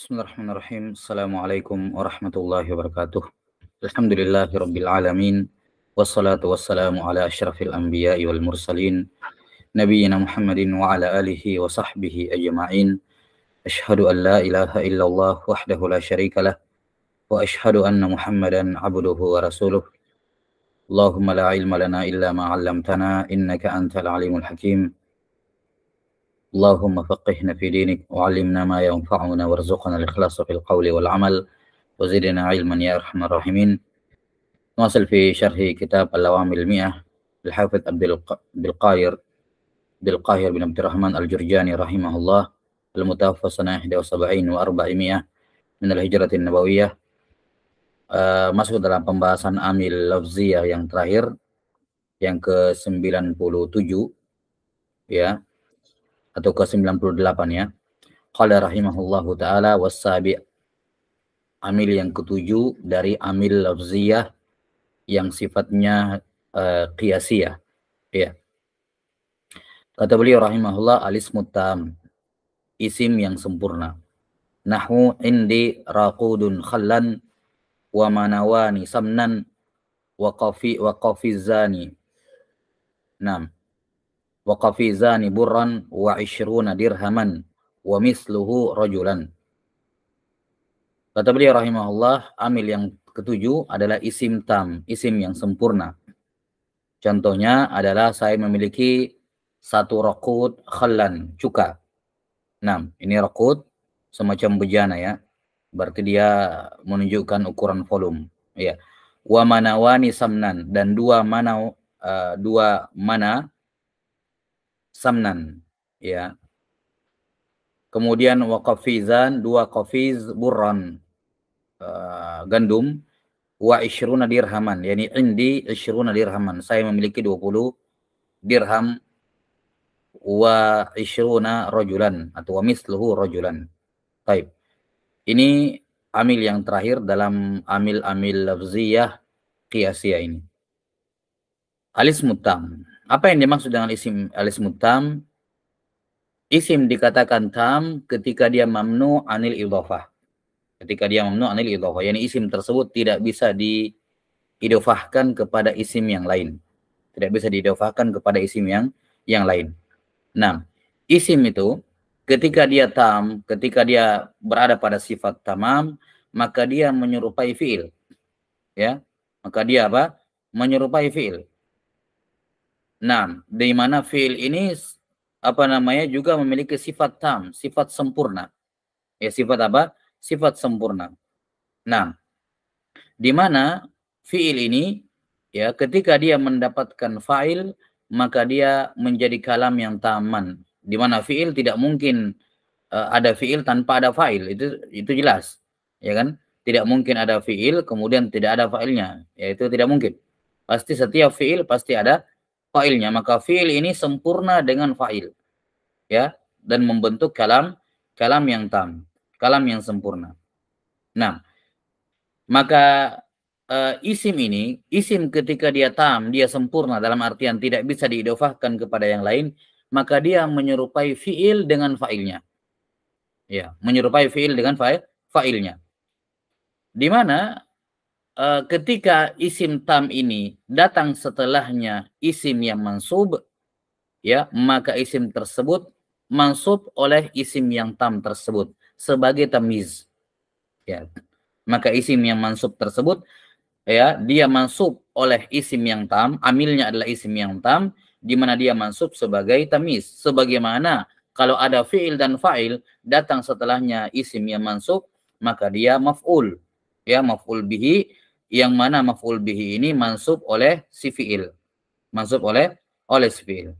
Bismillahirrahmanirrahim. Assalamualaikum warahmatullahi wabarakatuh. Alhamdulillahi rabbil alamin. Wassalatu wassalamu ala asyrafil anbiya'i wal mursalin. Nabiyyina Muhammadin wa ala alihi wa sahbihi ajma'in. Ashhadu an la ilaha illallah wahdahu la syarikalah. Wa ashhadu anna Muhammadan abduhu wa rasuluh. Allahumma la ilma lana illa ma 'allamtana innaka antal alimul hakim. اللهم فقهنا في دينك وعلمنا ما ينفعنا وارزقنا الإخلاص في القول والعمل وزدنا علما يا أرحم الراحمين. نواصل في شرح كتاب اللوامع المئة للحافظ عبد القاهر بن عبد الرحمن الجرجاني رحمه الله المتوفى سنة 71 و400 من الهجرة النبوية. Masuk dalam pembahasan amil lafziyah yang terakhir, yang ke-97 ya, atau ke-98 ya. Qala rahimahullahu ta'ala wassabi', amil yang ke-7 dari amil lafziyah yang sifatnya qiyasiyah ya. Kata beliau rahimahullah, al-ismu tam, isim yang sempurna. Nahwu indi raqudun khallan wa manawani samnan wa qafizani. Naam. Wa qafizani burran wa 20 dirhaman wa misluhu rajulan. Kata beliau rahimahullah, amil yang ketujuh adalah isim tam, isim yang sempurna. Contohnya adalah saya memiliki satu raqud khallan, cuka. Nah, ini raqud semacam bejana ya. Berarti dia menunjukkan ukuran volume ya. Wa manawani samnan, dan dua mana samnan ya. Kemudian wa qafizan, dua qafiz burran, gandum, wa 20 dirhaman, yakni indi 20 dirhaman, saya memiliki 20 dirham, wa 20 rajulan atau wa misluhu rajulan. Baik. Ini amil yang terakhir dalam amil-amil lafziyah qiyasiyah ini. Al-ismu tam. Apa yang dimaksud dengan isim al-ismu tam? Isim dikatakan tam ketika dia mamnu anil idhofah. Ketika dia mamnu anil idhofah, yakni isim tersebut tidak bisa diidhofahkan kepada isim yang lain. Tidak bisa diidhofahkan kepada isim yang lain. Nah, isim itu ketika dia tam, ketika dia berada pada sifat tamam, maka dia menyerupai fiil. Ya. Maka dia apa? Menyerupai fiil. Nah, di mana fiil ini juga memiliki sifat tam, sifat sempurna. Ya, sifat apa? Sifat sempurna. Nah, di mana fiil ini ya ketika dia mendapatkan fa'il, maka dia menjadi kalam yang taman. Di mana fiil tidak mungkin ada fiil tanpa ada fa'il. Itu jelas. Ya kan? Tidak mungkin ada fiil kemudian tidak ada fa'ilnya. Ya, itu tidak mungkin. Pasti setiap fiil pasti ada fa'ilnya, maka fi'il ini sempurna dengan fa'il ya, dan membentuk kalam yang tam, kalam yang sempurna. Nah, maka isim ini, isim ketika dia tam, dia sempurna dalam artian tidak bisa diidhofahkan kepada yang lain, maka dia menyerupai fi'il dengan fa'ilnya. Ya, menyerupai fi'il dengan fa'ilnya. Di mana ketika isim tam ini datang setelahnya isim yang mansub, ya, maka isim tersebut mansub oleh isim yang tam tersebut sebagai tamyiz. Ya. Maka isim yang mansub tersebut ya, dia mansub oleh isim yang tam, amilnya adalah isim yang tam, di mana dia mansub sebagai tamyiz. Sebagaimana kalau ada fi'il dan fa'il datang setelahnya isim yang mansub, maka dia maf'ul. Ya, maf'ul bihi, yang mana maf'ul bihi ini mansub oleh si fi'il. Mansub oleh si fi'il.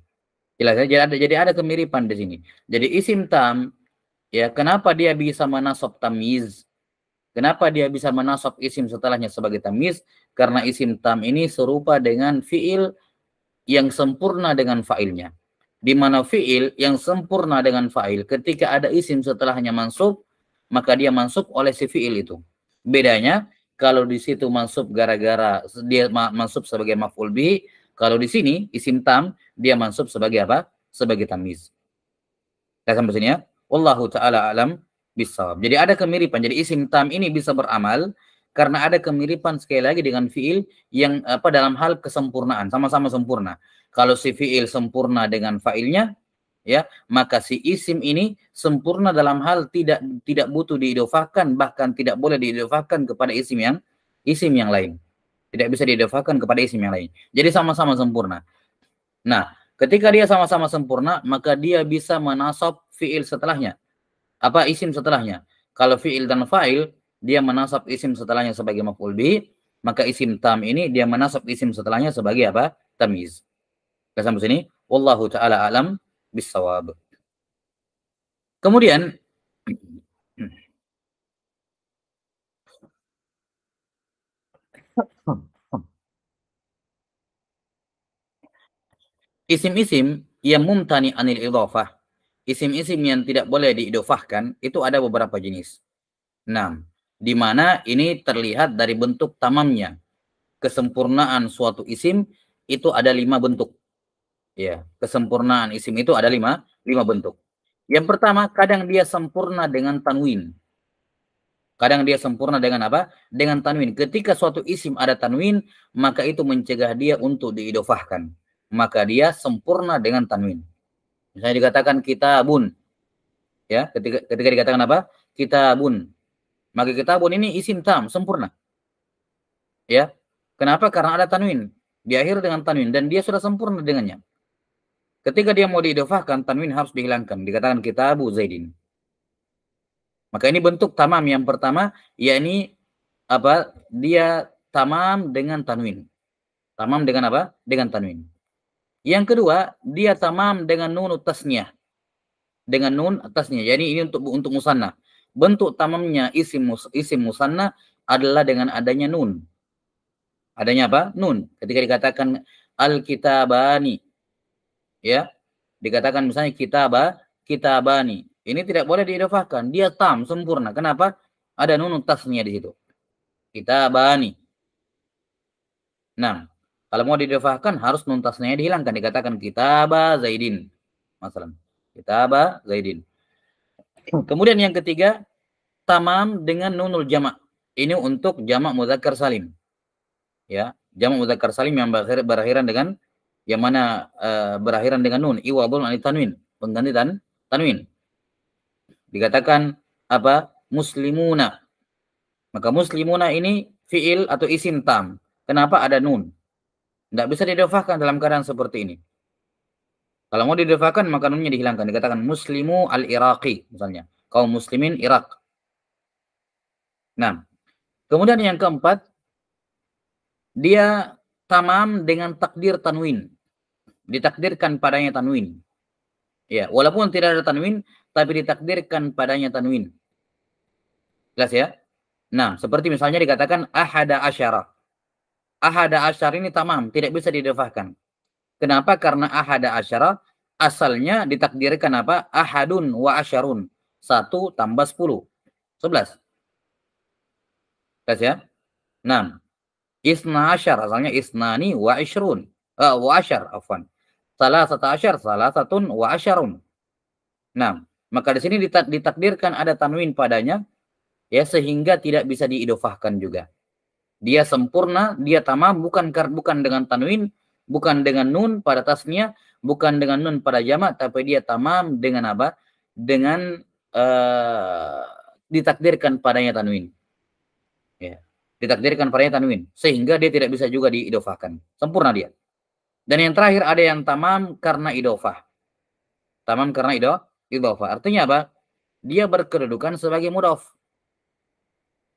Jelas ya? Jadi ada kemiripan di sini. Jadi isim tam, ya, kenapa dia bisa menasab tamyiz? Kenapa dia bisa menasab isim setelahnya sebagai tamyiz? Karena isim tam ini serupa dengan fi'il yang sempurna dengan fa'ilnya. Di mana fi'il yang sempurna dengan fa'il, ketika ada isim setelahnya mansub, maka dia mansub oleh si fi'il itu. Bedanya, kalau di situ mansub gara-gara dia mansub sebagai maf'ul bihi, kalau di sini isim tam dia mansub sebagai apa? Sebagai tamyiz. Kita sampai sini ya. Wallahu taala alam bisawab. Jadi ada kemiripan. Jadi isim tam ini bisa beramal karena ada kemiripan sekali lagi dengan fiil yang dalam hal kesempurnaan, sama-sama sempurna. Kalau si fiil sempurna dengan fa'ilnya, ya, maka si isim ini sempurna dalam hal tidak butuh diidofahkan, bahkan tidak boleh diidofahkan kepada isim yang lain. Tidak bisa diidofahkan kepada isim yang lain. Jadi sama-sama sempurna. Nah, ketika dia sama-sama sempurna, maka dia bisa menasab fiil setelahnya. Isim setelahnya. Kalau fiil dan fa'il, dia menasab isim setelahnya sebagai maf'ul bih, maka isim tam ini dia menasab isim setelahnya sebagai apa? Tamyiz. Sampai sini, wallahu taala alam bisawab. Kemudian isim-isim yang mumtani anil idhafah, isim-isim yang tidak boleh diidofahkan, itu ada beberapa jenis. 6. Di mana ini terlihat dari bentuk tamamnya. Kesempurnaan suatu isim itu ada 5 bentuk. Ya, kesempurnaan isim itu ada 5 bentuk. Yang pertama, kadang dia sempurna dengan tanwin. Kadang dia sempurna dengan apa? Dengan tanwin. Ketika suatu isim ada tanwin, maka itu mencegah dia untuk diidofahkan. Maka dia sempurna dengan tanwin. Misalnya dikatakan kitabun. Ya, ketika dikatakan apa? Kitabun. Maka kitabun ini isim tam, sempurna. Ya. Kenapa? Karena ada tanwin. Diakhiri dengan tanwin dan dia sudah sempurna dengannya. Ketika dia mau diidofahkan, tanwin harus dihilangkan. Dikatakan kitabu Zaidin. Maka ini bentuk tamam yang pertama, yakni apa? Dia tamam dengan tanwin. Tamam dengan apa? Dengan tanwin. Yang kedua, dia tamam dengan nun tasniyah. Dengan nun atasnya. Jadi ini untuk musanna. Bentuk tamamnya isim musanna adalah dengan adanya nun. Adanya apa? Nun. Ketika dikatakan al-kitabani, ya, dikatakan misalnya kitabani. Ini tidak boleh diidofahkan. Dia tam, sempurna. Kenapa? Ada nun tasnya di situ. Kitabani. Nah, kalau mau diidofahkan harus nun tasnya dihilangkan. Dikatakan kitaba Zaidin. Masalah. Kitaba Zaidin. Kemudian yang ketiga, tamam dengan nunul jamak. Ini untuk jamak muzakkar salim. Ya, jamak muzakkar salim yang berakhiran dengan yang mana berakhiran dengan nun, iwadun anit tanwin, pengganti tanwin. Dikatakan apa? Muslimuna. Maka muslimuna ini fiil atau isim tam. Kenapa ada nun? Tidak bisa didofahkan dalam keadaan seperti ini. Kalau mau didofahkan maka nunnya dihilangkan. Dikatakan muslimu al-Iraqi misalnya. Kaum muslimin Irak. Nah, kemudian yang keempat, dia tamam dengan takdir tanwin. Ditakdirkan padanya tanwin. Ya, walaupun tidak ada tanwin, tapi ditakdirkan padanya tanwin. Jelas ya? Nah, seperti misalnya dikatakan ahada asyara. Ahada asyara ini tamam, tidak bisa didofahkan. Kenapa? Karena ahada asyara asalnya ditakdirkan apa? Ahadun wa asyarun. 1 tambah 10. 11. Jelas ya? Nah, isna asyar, asalnya isnani wa isyrun. Wa asyar, afwan. Salah satun wa asyarun. Nah, maka di sini ditakdirkan ada tanwin padanya, ya, sehingga tidak bisa diidofahkan juga. Dia sempurna, dia tamam, bukan dengan tanwin, bukan dengan nun pada tasnya, bukan dengan nun pada jamak, tapi dia tamam dengan apa? Dengan ditakdirkan padanya tanwin. Ya. Ditakdirkan padanya tanwin, sehingga dia tidak bisa juga diidofahkan. Sempurna dia. Dan yang terakhir ada yang tamam karena idofah. Tamam karena idofah. Artinya apa? Dia berkedudukan sebagai mudhof.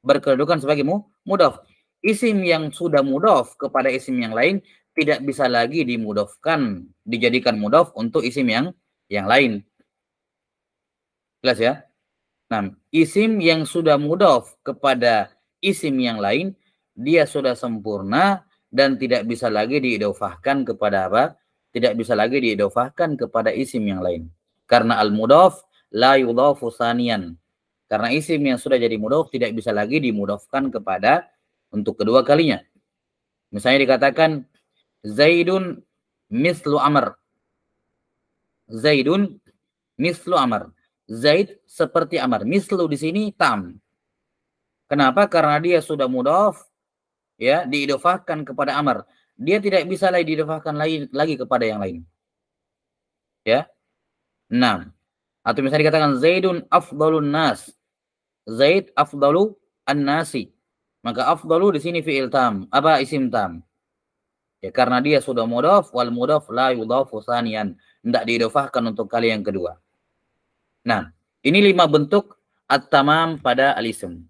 Berkedudukan sebagai mudhof. Isim yang sudah mudhof kepada isim yang lain tidak bisa lagi dimudhofkan, dijadikan mudhof untuk isim yang lain. Jelas ya? Nah, isim yang sudah mudhof kepada isim yang lain, dia sudah sempurna dan tidak bisa lagi diidofahkan kepada apa? Tidak bisa lagi diidofahkan kepada isim yang lain. Karena al-mudhaf la yudhafu saniyan. Karena isim yang sudah jadi mudhaf tidak bisa lagi dimudhafkan kepada untuk kedua kalinya. Misalnya dikatakan Zaidun mislu Amr. Zaidun mislu Amr. Zaid seperti Amr. Mislu di sini tam. Kenapa? Karena dia sudah mudhaf, ya, diidofahkan kepada Amr. Dia tidak bisa lagi diidofahkan lagi kepada yang lain. Ya. 6. Atau misalnya dikatakan Zaidun afdalun nas. Zaid afdalu an-nasi. Maka afdalu di sini fi'il tam, apa isim tam. Ya, karena dia sudah mudhaf, wal mudhaf la yudhafu tsaniyan. Tidak diidofahkan untuk kali yang kedua. Nah, ini 5 bentuk at-tamam pada al-isim.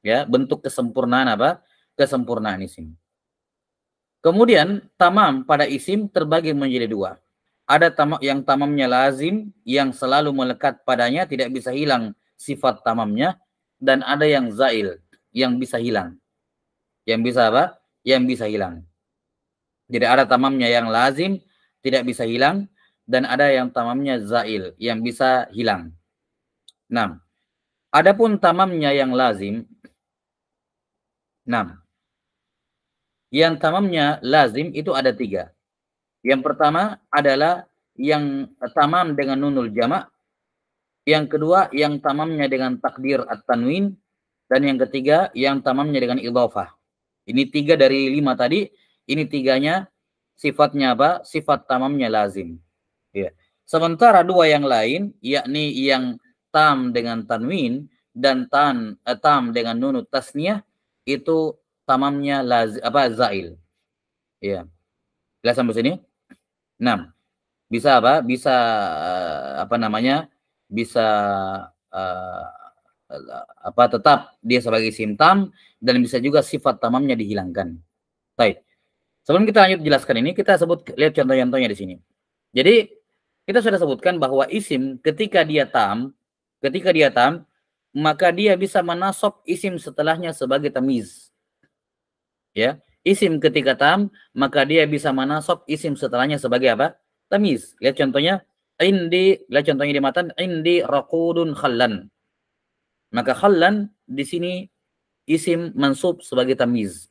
Ya, bentuk kesempurnaan apa? Kesempurnaan isim. Kemudian tamam pada isim terbagi menjadi 2. Ada yang tamamnya lazim, yang selalu melekat padanya, tidak bisa hilang sifat tamamnya, dan ada yang zail, yang bisa hilang. Yang bisa apa? Yang bisa hilang. Jadi ada tamamnya yang lazim, tidak bisa hilang, dan ada yang tamamnya zail, yang bisa hilang. Nah, adapun tamamnya yang lazim, yang tamamnya lazim itu ada 3. Yang pertama adalah yang tamam dengan nunul jama'. Yang kedua yang tamamnya dengan takdir at-tanwin. Dan yang ketiga yang tamamnya dengan idhofah. Ini 3 dari 5 tadi. Ini 3-nya sifatnya apa? Sifat tamamnya lazim. Ya. Sementara 2 yang lain, yakni yang tam dengan tanwin dan tam dengan nunut tasniyah, itu tamamnya zail. Ya. Jelas sampai sini? 6. Bisa apa? Bisa apa namanya? Bisa tetap dia sebagai isim tam, dan bisa juga sifat tamamnya dihilangkan. Baik. Sebelum kita lanjut jelaskan ini, kita lihat contoh-contohnya di sini. Jadi kita sudah sebutkan bahwa isim ketika dia tam, maka dia bisa menasab isim setelahnya sebagai tamyiz. Ya, isim ketika tam, maka dia bisa menasab isim setelahnya sebagai apa? Tamyiz. Lihat contohnya, lihat contohnya di matan, indi raqudun khallan. Maka khallan di sini isim mansub sebagai tamyiz.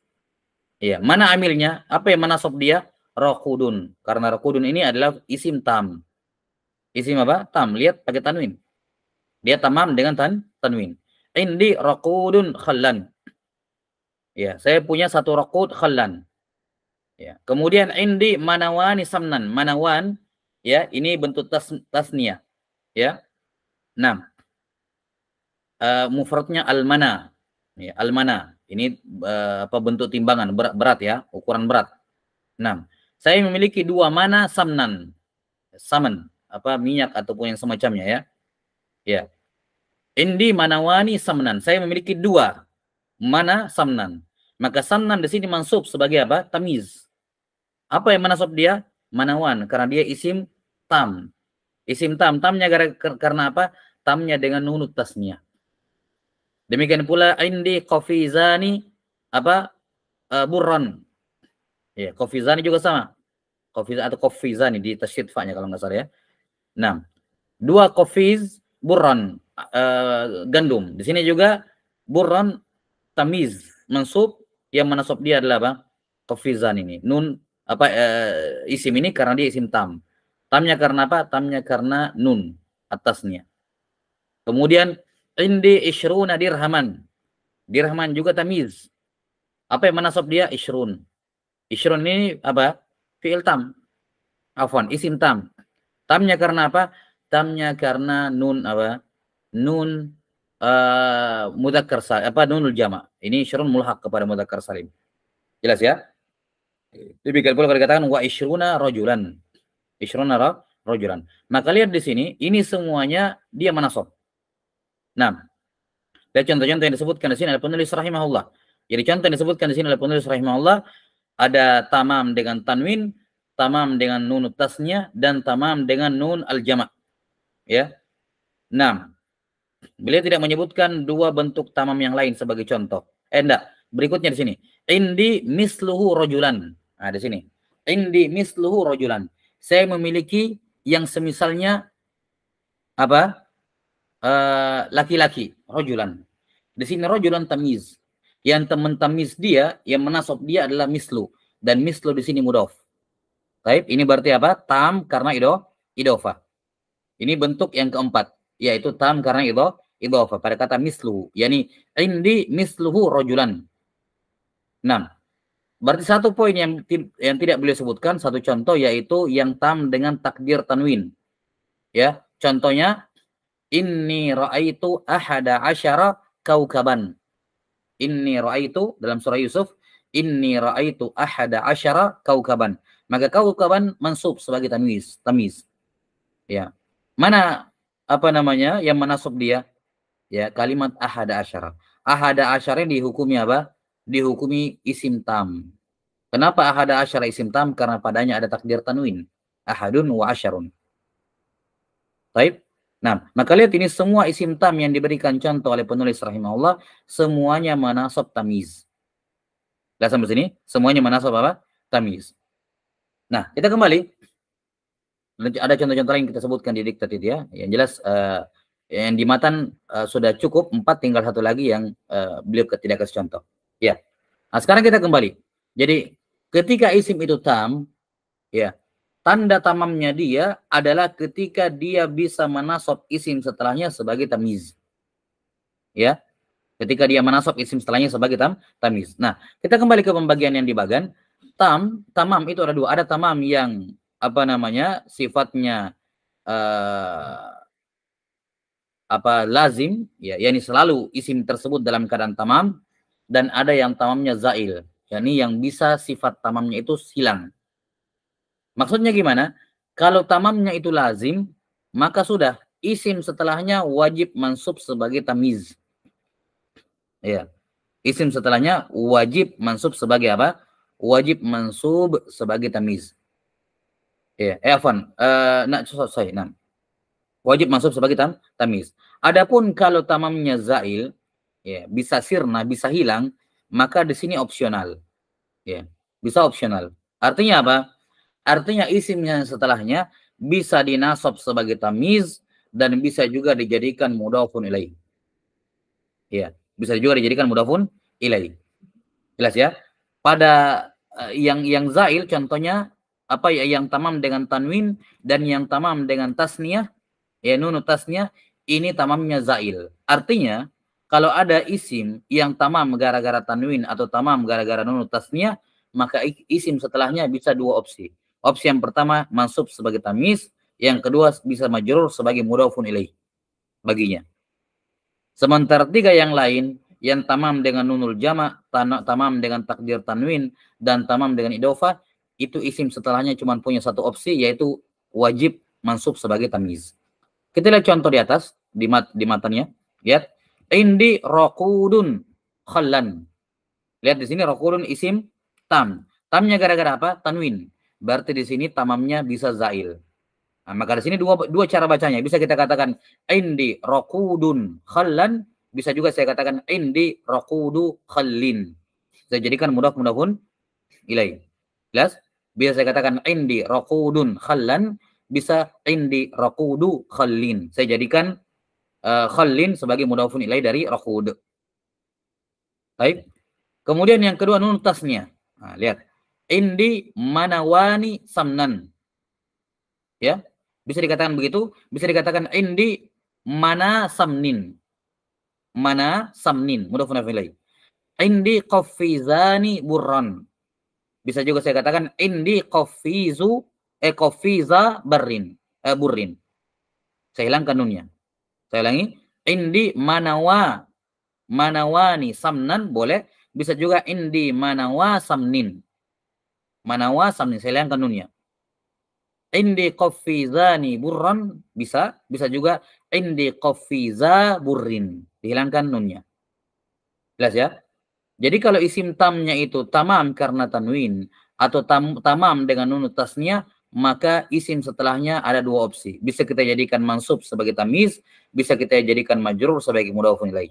Ya, mana amilnya? Apa yang menasab dia? Raqudun. Karena raqudun ini adalah isim tam. Isim apa? Tam. Lihat pakai tanwin. Dia tamam dengan tanwin. Indi raqudun khallan. Ya, saya punya 1 raqud khallan. Ya. Kemudian indi manawani samnan. Manawan, ya, ini bentuk tasniyah. Ya. 6. Mufradnya almana. Ya, almana. Ini bentuk timbangan berat ya, ukuran berat. 6. Saya memiliki 2 mana samnan. Saman, minyak ataupun yang semacamnya ya. Ya. Indi manawani samnan. Saya memiliki 2 mana samnan. Maka samnan di sini mansub sebagai apa? Tamyiz. Apa yang menasab dia? Manawan, karena dia isim tam. Isim tam. Tamnya karena apa? Tamnya dengan nunut tasniyah. Demikian pula indi qafizani burran. Ya, qafizani juga sama. Qafizani atau qafizani di tasydid fa-nya kalau nggak salah ya. 6. 2 qafiz burran, gandum. Di sini juga burran tamiz mansub, yang menasab dia adalah apa? Qafizan ini. Nun isim ini karena dia isim tam. Tamnya karena apa? Tamnya karena nun atasnya. Kemudian indi ishruna dirhaman. Dirhaman juga tamiz. Apa yang menasab dia? Ishrun. Ishrun ini apa? Fi'il tam. Afwan, isim tam. Tamnya karena apa? Tamnya karena nun Nun mudzakkar salim, nunul jama'. Ini isyrun mulhaq kepada mudzakkar salim. Jelas ya? Demikian pula kalau dikatakan wa isyruna rajulan. Isyruna rajulan. Maka lihat di sini, ini semuanya dia menasab. Nah, lihat contoh-contoh yang disebutkan di sini oleh penulis rahimahullah. Jadi contoh yang disebutkan di sini oleh penulis rahimahullah, ada tamam dengan tanwin, tamam dengan nun tasnya, dan tamam dengan nun al-jama'. Ya. 6. Beliau tidak menyebutkan 2 bentuk tamam yang lain sebagai contoh. Enggak. Berikutnya di sini. Indi misluhu rajulan. Nah, di sini. Indi misluhu rajulan. Saya memiliki yang semisalnya laki-laki, rajulan. Di sini rajulan tamyiz. Yang teman tamyiz dia, yang menasab dia adalah mislu, dan mislu di sini mudhaf. Baik, ini berarti apa? Tam karena idhofah. Ini bentuk yang keempat. yaitu tam karena idhofah pada kata misluhu, yakni indi misluhu rajulan. Nah, berarti satu poin yang tidak boleh sebutkan, satu contoh yaitu yang tam dengan takdir tanwin. Ya, contohnya inni ra'aitu ahada asyara kaukaban. Inni ra'aitu dalam surah Yusuf, inni ra'aitu ahada asyara kaukaban. Maka kaukaban mansub sebagai tamyiz. Ya. Mana apa namanya yang menasab dia? Ya, kalimat ahada asyara. Ahada asyara dihukumi apa? Dihukumi isim tam. Kenapa ahada asyara isim tam? Karena padanya ada takdir tanwin. Ahadun wa asyarun. Baik. Nah, maka lihat ini semua isim tam yang diberikan contoh oleh penulis rahimahullah, semuanya menasab tamyiz. Lihat sampai sini, semuanya menasab apa? Tamyiz. Nah, kita kembali. Ada contoh-contoh lain kita sebutkan di diktat itu ya. Yang jelas yang di matan sudah cukup 4, tinggal satu lagi yang beliau tidak kasih contoh. Ya. Nah, sekarang kita kembali. Jadi ketika isim itu tam, ya, tanda tamamnya dia adalah ketika dia bisa menasab isim setelahnya sebagai tamyiz. Ya. Ketika dia menasab isim setelahnya sebagai tamyiz. Nah, kita kembali ke pembagian yang dibagan. Tamam itu ada dua. Ada tamam yang apa namanya sifatnya lazim, ya, yakni selalu isim tersebut dalam keadaan tamam, dan ada yang tamamnya zail, yakni yang bisa sifat tamamnya itu hilang. Maksudnya gimana? Kalau tamamnya itu lazim, maka sudah isim setelahnya wajib mansub sebagai tamyiz. Ya, isim setelahnya wajib mansub sebagai apa? Wajib mansub sebagai tamyiz. Ya, wajib mansub sebagai tamyiz. Adapun kalau tamamnya zail, ya, bisa sirna, bisa hilang, maka di sini opsional. Ya, bisa opsional. Artinya apa? Artinya isimnya setelahnya bisa dinasab sebagai tamyiz dan bisa juga dijadikan mudhafun ilaih. Ya, bisa juga dijadikan mudhafun ilaih. Jelas ya? Pada yang zail contohnya apa ya, yang tamam dengan tanwin dan yang tamam dengan tasniyah, ya nunu tasniyah, ini tamamnya zail. Artinya kalau ada isim yang tamam gara-gara tanwin atau tamam gara-gara nunu tasniyah, maka isim setelahnya bisa dua opsi. Opsi yang pertama mansub sebagai tamyiz, yang kedua bisa majrur sebagai mudhafun ilaih baginya. Sementara tiga yang lain, yang tamam dengan nunul jama', tamam dengan takdir tanwin, dan tamam dengan idhofah, itu isim setelahnya cuma punya satu opsi, yaitu wajib mansub sebagai tamyiz. Kita lihat contoh di atas, di matanya. Lihat. Indi raqudun khallan. Lihat di sini raqudun isim tam. Tamnya gara-gara apa? Tanwin. Berarti di sini tamamnya bisa zail. Nah, maka di sini dua cara bacanya. Bisa kita katakan indi raqudun khallan, bisa juga saya katakan indi raqudu khallin. Saya jadikan mudhafun ilaih. Jelas? Bisa saya katakan indi raqudun khallan, bisa indi raqudu khallin. Saya jadikan khallin sebagai mudhafun ilaih dari raqud. Baik. Kemudian yang kedua nun tasnya. Nah, lihat. Indi manawani samnan. Ya. Bisa dikatakan begitu, bisa dikatakan indi mana samnin. Mana samnin, mudhafun ilaih. Indi qaffizani burran. Bisa juga saya katakan indi qaffiza burrin. Saya hilangkan nunnya. Saya ulangi, indi manawani samnan boleh, bisa juga indi manawa samnin. Manawa samnin, saya hilangkan nunnya. Indi qaffizani burran, bisa juga indi qaffiza burrin, dihilangkan nunnya. Jelas ya? Jadi kalau isim tamnya itu tamam karena tanwin atau tamam dengan nun tasnya, maka isim setelahnya ada dua opsi. Bisa kita jadikan mansub sebagai tamyiz, bisa kita jadikan majrur sebagai mudhafun ilaih.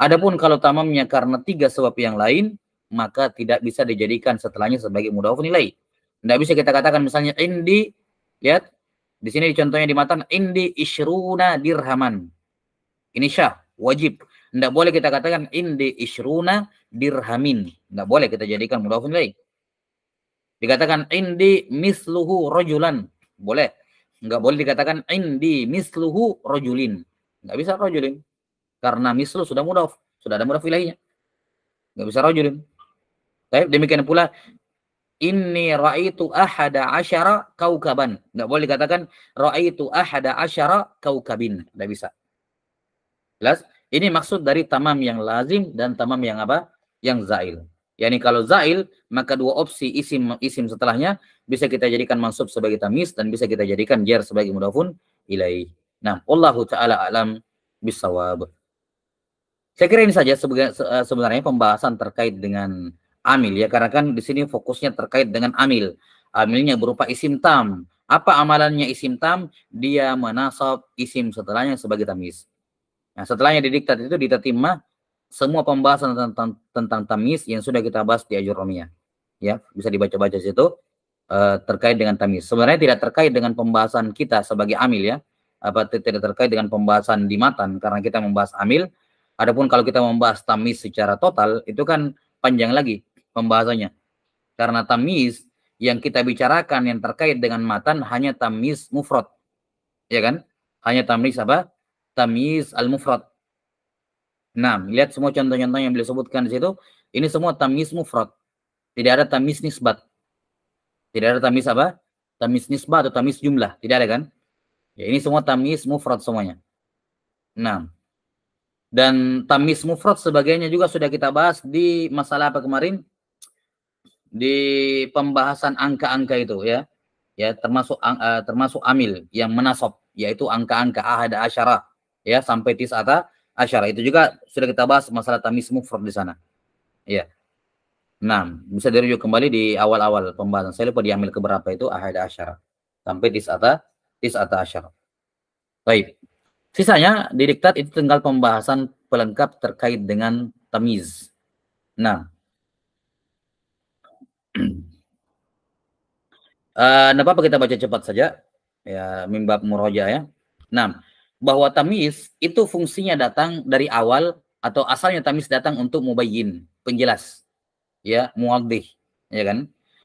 Adapun kalau tamamnya karena tiga sebab yang lain, maka tidak bisa dijadikan setelahnya sebagai mudhafun ilaih. Tidak bisa kita katakan misalnya indi, lihat di sini contohnya di matan, indi isyruna dirhaman. Ini syah, wajib. Tidak boleh kita katakan indi isyruna dirhamin. Tidak boleh kita jadikan mudhafun ilaih. Dikatakan indi misluhu rajulan, boleh. Nggak boleh dikatakan indi misluhu rojulin. Nggak bisa rojulin. Karena mislu sudah mudhaf, sudah ada mudhaf ilaihinya. Nggak bisa rojulin. Tapi demikian pula inni ra'aitu ahada asyara kaukaban. Nggak boleh dikatakan ra'aitu ahada asyara kaukabin. Nggak bisa. Jelas? Ini maksud dari tamam yang lazim dan tamam yang apa? Yang zail. Yani kalau zail, maka dua opsi isim setelahnya bisa kita jadikan mansub sebagai tamis dan bisa kita jadikan jar sebagai mudhafun ilaih. Nah, wallahu taala alam bisawab. Saya kira ini saja sebenarnya pembahasan terkait dengan amil ya, karena kan di sini fokusnya terkait dengan amil. Amilnya berupa isim tam. Apa amalannya isim tam? Dia menasab isim setelahnya sebagai tamis. Nah, setelahnya di diktat itu di tatimah semua pembahasan tentang tamis yang sudah kita bahas di Ajurromiyah. Ya, bisa dibaca-baca situ terkait dengan tamis. Sebenarnya tidak terkait dengan pembahasan kita sebagai amil ya. Tidak terkait dengan pembahasan di matan karena kita membahas amil. Adapun kalau kita membahas tamis secara total itu kan panjang lagi pembahasannya. Karena tamis yang kita bicarakan yang terkait dengan matan hanya tamis mufrad. Ya kan? Hanya tamis apa? Tamis al-mufrad. Nah, lihat semua contoh-contoh yang beliau sebutkan di situ. Ini semua tamis mufrad. Tidak ada tamis nisbat. Tidak ada tamis apa? Tamis nisbat atau tamis jumlah. Tidak ada kan? Ya, ini semua tamis mufrad semuanya. Nah, dan tamis mufrad sebagainya juga sudah kita bahas di masalah apa kemarin? Di pembahasan angka-angka itu ya. Ya, termasuk amil yang menasab, yaitu angka-angka ahada asyara ya sampai tis'ata asyara. Itu juga sudah kita bahas masalah tamis mufrad di sana. Ya. Nah, bisa dirujuk kembali di awal-awal pembahasan. Saya lupa diambil ke berapa itu ahada asyara sampai tis'ata asyara. Baik. Sisanya di diktat itu tinggal pembahasan pelengkap terkait dengan tamiz. Nah, apa kita baca cepat saja ya, mimbab muroja ya. Nah, bahwa tamis itu fungsinya datang dari awal atau asalnya tamis datang untuk mubayyin, penjelas. Ya, muwaddih, ya kan?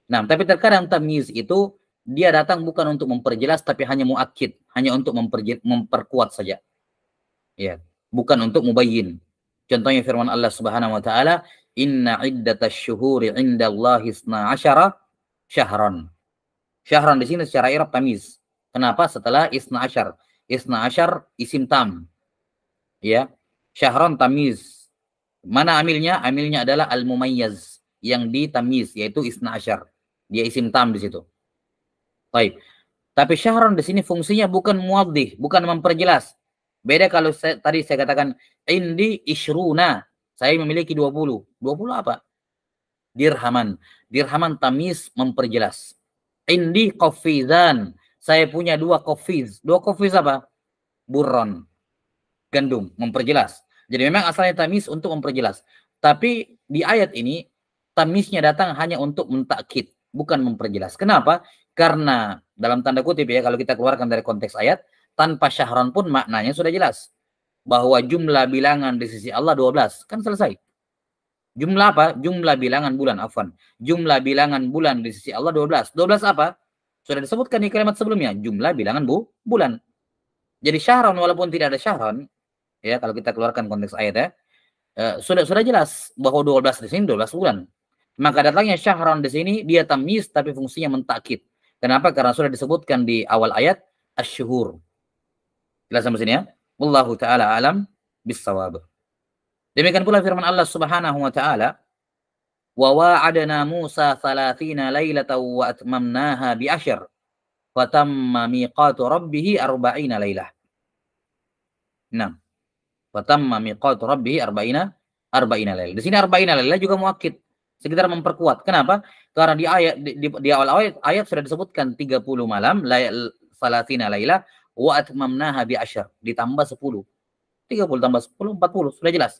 Nah, tapi terkadang tamis itu dia datang bukan untuk memperjelas tapi hanya muakkid, hanya untuk memperkuat saja. Ya, bukan untuk mubayyin. Contohnya firman Allah Subhanahu wa taala, "Inna iddatasy syuhuri 'indallahi 12 syahran." Syahran di sini secara i'rab tamiz. Kenapa? Setelah isna asyar. Isna asyar isim tam. Ya. Syahran tamiz. Mana amilnya? Amilnya adalah al-mumayyaz yang ditamiz yaitu isna asyar. Dia isim tam di situ. Baik. Tapi syahran di sini fungsinya bukan muwaddih, bukan memperjelas. Beda kalau tadi saya katakan indi isyruna. Saya memiliki 20. 20 apa? Dirhaman. Dirhaman tamiz memperjelas. Indi qafizan. Saya punya 2 qafiz. 2 qafiz apa? Burron. Gandum. Memperjelas. Jadi memang asalnya tamis untuk memperjelas. Tapi di ayat ini, tamisnya datang hanya untuk mentakkid. Bukan memperjelas. Kenapa? Karena dalam tanda kutip ya, kalau kita keluarkan dari konteks ayat, tanpa syahran pun maknanya sudah jelas. Bahwa jumlah bilangan di sisi Allah 12. Kan selesai. Jumlah apa? Jumlah bilangan bulan, afwan. Jumlah bilangan bulan di sisi Allah 12. 12 apa? Sudah disebutkan di kalimat sebelumnya. Jumlah bilangan bulan. Jadi syahran walaupun tidak ada syahran, ya kalau kita keluarkan konteks ayat ya, sudah jelas bahwa 12 di sini 12 bulan. Maka datangnya syahran di sini dia tamyiz tapi fungsinya mentakkid. Kenapa? Karena sudah disebutkan di awal ayat asy-syuhur. Jelas sampai sini ya? Wallahu taala alam bis-shawab. Demikian pula firman Allah Subhanahu wa taala, "Wa wa'adna Musa 30 lailatan wa atmamnaha bi asyr, fa tamma miqatu rabbih 40 lailah." Nah, fa tamma miqatu rabbih 40 lailah. Di sini 40 lailah juga muakkid, sekitar memperkuat. Kenapa? Karena di ayat di awal ayat sudah disebutkan 30 malam, 30 lailah wa atmamnaha bi asyr, ditambah 10. 30 tambah 10 40, sudah jelas.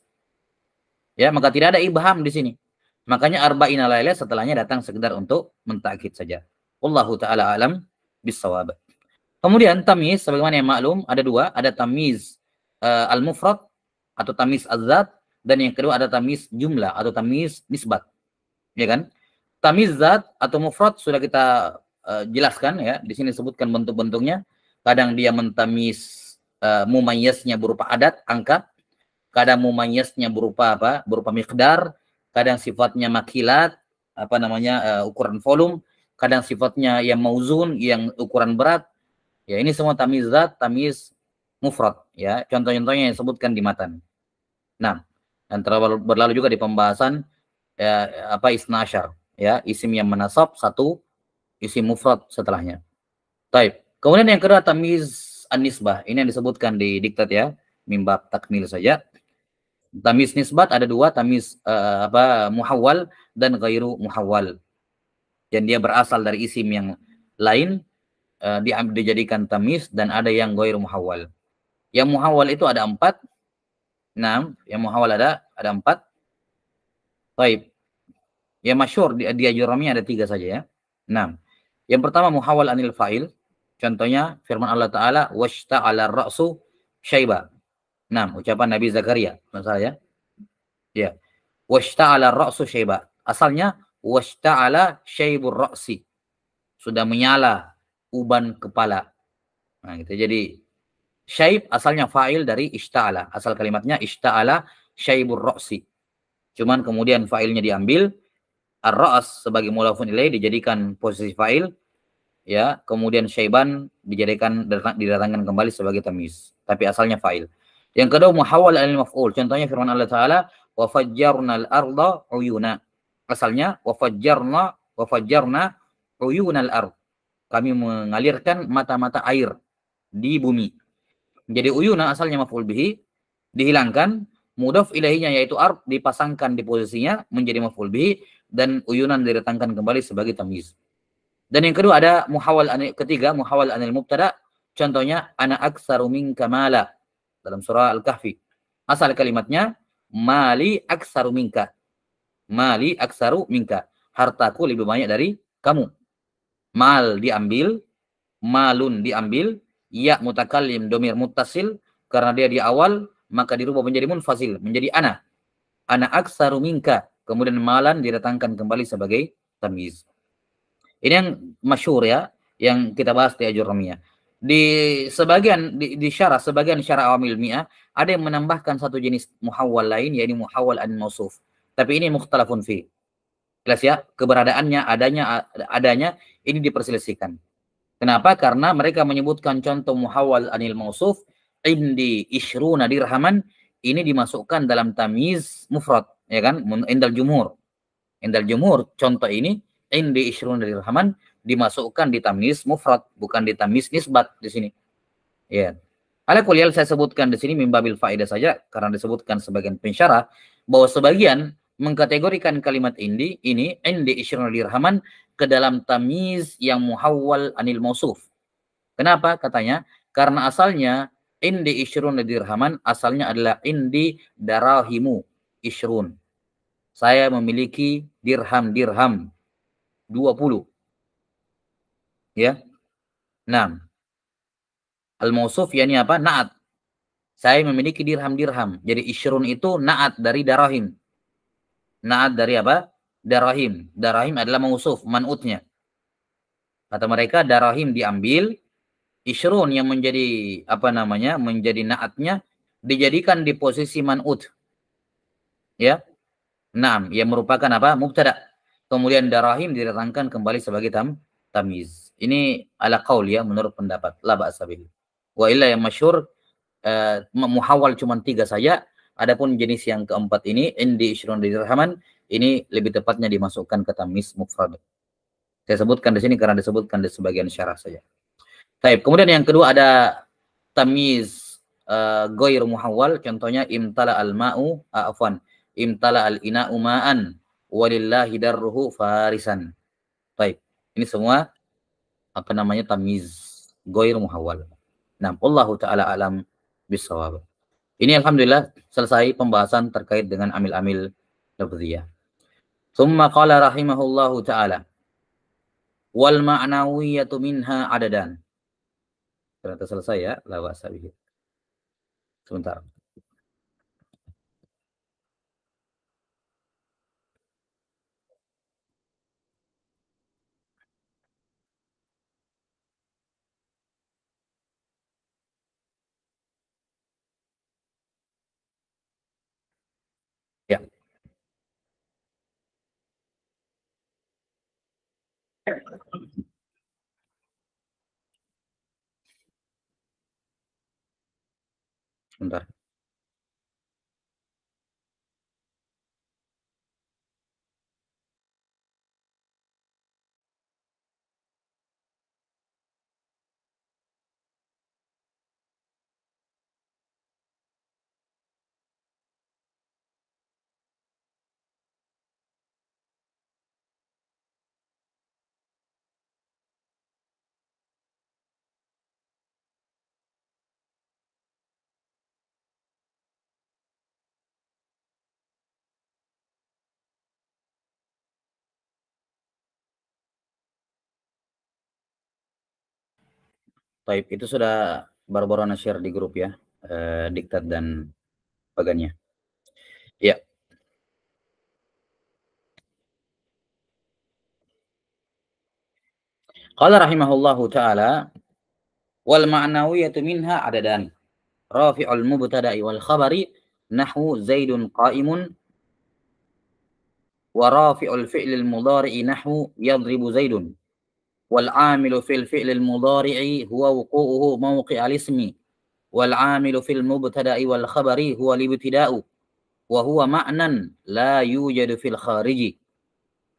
Ya, maka tidak ada ibham di sini. Makanya arba'ina lailah setelahnya datang sekedar untuk mentakkid saja. Wallahu taala alam bis-shawab. Kemudian tamyiz sebagaimana yang maklum ada 2, ada tamyiz al-mufrad atau tamyiz az-zat dan yang kedua ada tamyiz jumlah atau tamyiz nisbat. Ya kan? Tamyiz zat atau mufrad sudah kita jelaskan ya, di sini disebutkan bentuk-bentuknya. Kadang dia mentamis mumayyaznya berupa adat, angka, kadang mumayyaznya berupa apa? Berupa miqdar, kadang sifatnya makilat, apa namanya? Ukuran volume, kadang sifatnya yang mauzun, yang ukuran berat. Ya, ini semua tamizat, tamiz mufrad, ya. Contoh-contohnya yang disebutkan di matan. Nah, dan berlalu juga di pembahasan apa isna asyar, ya, isim yang menasab satu, isim mufrad setelahnya. Taib. Kemudian yang kedua tamiz an-nisbah. Ini yang disebutkan di diktat ya, mimbab takmil saja. Tamiz nisbat ada dua, tamiz apa muhawwal dan ghairu muhawwal. Dan dia berasal dari isim yang lain dijadikan tamiz, dan ada yang ghairu muhawwal. Yang muhawwal itu ada 4. Nah, yang muhawwal ada 4. Taib. Yang masyhur di Ajurami ada 3 saja ya. Nah, yang pertama muhawwal anil fa'il. Contohnya firman Allah Ta'ala, washta'ala ra'su syaiba. Nah, ucapan Nabi Zakaria. Masalah ya. Ya. Washta'ala ra'su syaiba. Asalnya, washta'ala syaibur ra'si. Sudah menyala uban kepala. Nah, gitu. Jadi, syaib asalnya fa'il dari ishta'ala. Asal kalimatnya ishta'ala syaibur ra'si. Cuman kemudian fa'ilnya diambil, ar-ra's sebagai mudhafun ilaih dijadikan posisi fa'il, ya, kemudian syaiban didatangkan kembali sebagai tamyiz, tapi asalnya fa'il. Yang kedua muhawwal anil maf'ul. Contohnya firman Allah Ta'ala, wa fajjarnal arda uyuna. Asalnya wa fajjarna uyunal ard. Kami mengalirkan mata-mata air di bumi. Jadi uyuna asalnya maf'ul bihi, dihilangkan, mudhaf ilaihinya yaitu ard dipasangkan di posisinya menjadi maf'ul bihi, dan uyunan didatangkan kembali sebagai tamyiz. Dan yang kedua ada ketiga muhawwal anil mubtada. Contohnya ana aktsaru minka mala dalam surah Al-Kahfi. Asal kalimatnya mali aktsaru minka. Mali aktsaru minka. Hartaku lebih banyak dari kamu. Mal diambil, malun diambil, ya mutakallim domir muttasil karena dia di awal maka dirubah menjadi munfasil, menjadi ana. Ana aktsaru minka. Kemudian malan didatangkan kembali sebagai tamyiz. Ini yang masyhur ya, yang kita bahas di Ajurramiyah. Di syarah, sebagian syarah awamil mi'ah, ada yang menambahkan satu jenis muhawwal lain, yaitu muhawwal an mausuf. Tapi ini mukhtalafun fi. Jelas ya, keberadaannya, adanya ini diperselisihkan. Kenapa? Karena mereka menyebutkan contoh muhawwal anil mausuf, indi ishruna dirhaman, ini dimasukkan dalam tamyiz mufrad, ya kan? Indal jumhur. Indal jumhur, contoh ini indi ishruna dirhaman dimasukkan di tamyiz mufrad, bukan di tamyiz nisbat di sini. Ya. Ala kuliah saya sebutkan di sini mimbabil faedah saja karena disebutkan sebagian pensyarah bahwa sebagian mengkategorikan kalimat ini indi ishruna dirhaman ke dalam tamyiz yang muhawwal anil mausuf. Kenapa? Katanya karena asalnya indi ishruna dirhaman asalnya adalah indi darahimu ishrun. Saya memiliki dirham 20. Ya. Nah, al-mausuf yakni apa? Na'at. Saya memiliki dirham. Jadi isyrun itu na'at dari darahim. Na'at dari apa? Darahim. Darahim adalah mausuf, man'utnya. Kata mereka darahim diambil, isyrun yang menjadi apa namanya? Menjadi na'atnya dijadikan di posisi man'ut. Ya. Naam, yang merupakan apa? Mubtada. Kemudian darahim didatangkan kembali sebagai tamyiz. Ini ala qaul ya, menurut pendapat la ba'sa bihi. Wa illa yang masyhur muhawwal cuma 3 saja. Adapun jenis yang keempat ini indi isyrun dirhaman, ini lebih tepatnya dimasukkan ke tamyiz mufrad. Saya sebutkan di sini karena disebutkan di sebagian syarah saja. Baik, kemudian yang kedua ada tamyiz ghair muhawwal, contohnya imtala al-ma'u afwan, imtala al-ina'u ma'an walillahi darruhu farisan. Baik, ini semua apa namanya tamyiz ghair muhawwal. Nah, wallahu taala alam bisawab. Ini alhamdulillah selesai pembahasan terkait dengan amil-amil lafziyah. Tsumma qala rahimahullahu taala wal ma'nawiyatu minha adadan. Ternyata selesai ya, la ba'sa bihi. Sebentar. Bentar. Baik, itu sudah baru-baru share di grup ya, Diktat dan bagannya. Ya. Qala rahimahullahu taala wal ma'nawiyatu minha adadan. Rafi'ul mubtada'i wal khabari nahwu Zaidun qa'imun wa rafi'ul fi'lil mudhari'i nahwu yadribu Zaidun. Wal 'amilu fil fi'lil mudhari'i huwa wuqu'uhu mawqi'al ismi. Wal 'amilu fil mubtada'i wal khabari huwa libtida'u wa huwa ma'nan la yujadu fil khariji.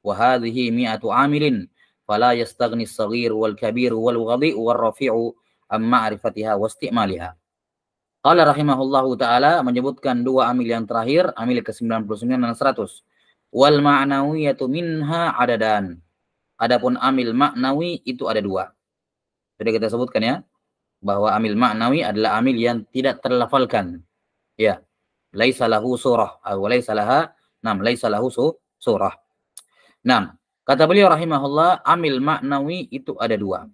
Wa hadhihi mi'atu 'amilin fala yastaghni as-saghir wal kabir wal ghadhi'u war rafi'u am ma'rifatiha wa istimaliha. Qala rahimahullahu ta'ala menyebutkan dua amil yang terakhir, amil ke-99 dan 100. Wal ma'nawiyatu minha adadan. Adapun amil maknawi itu ada dua. Sudah kita sebutkan ya, bahwa amil maknawi adalah amil yang tidak terlafalkan. Ya. Laisa lahu surah atau laisa laha, laisa lahu surah. Kata beliau rahimahullah, amil maknawi itu ada dua.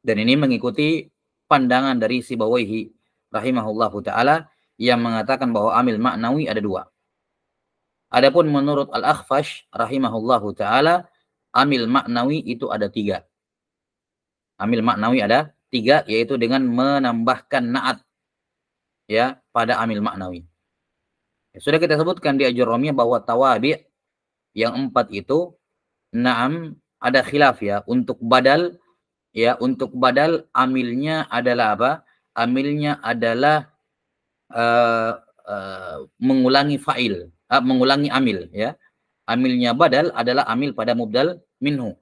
Dan ini mengikuti pandangan dari Sibawaihi rahimahullahu ta'ala yang mengatakan bahwa amil maknawi ada dua. Adapun menurut Al-Akhfash rahimahullahu ta'ala, amil maknawi itu ada tiga. Amil maknawi ada tiga, yaitu dengan menambahkan na'at ya pada amil maknawi. Ya, sudah kita sebutkan di Ajurromiyah bahwa tawabi' yang 4 itu ada khilaf ya. Untuk badal amilnya adalah apa? Amilnya adalah mengulangi fa'il, mengulangi amil ya. Amilnya badal adalah amil pada mubdal minhu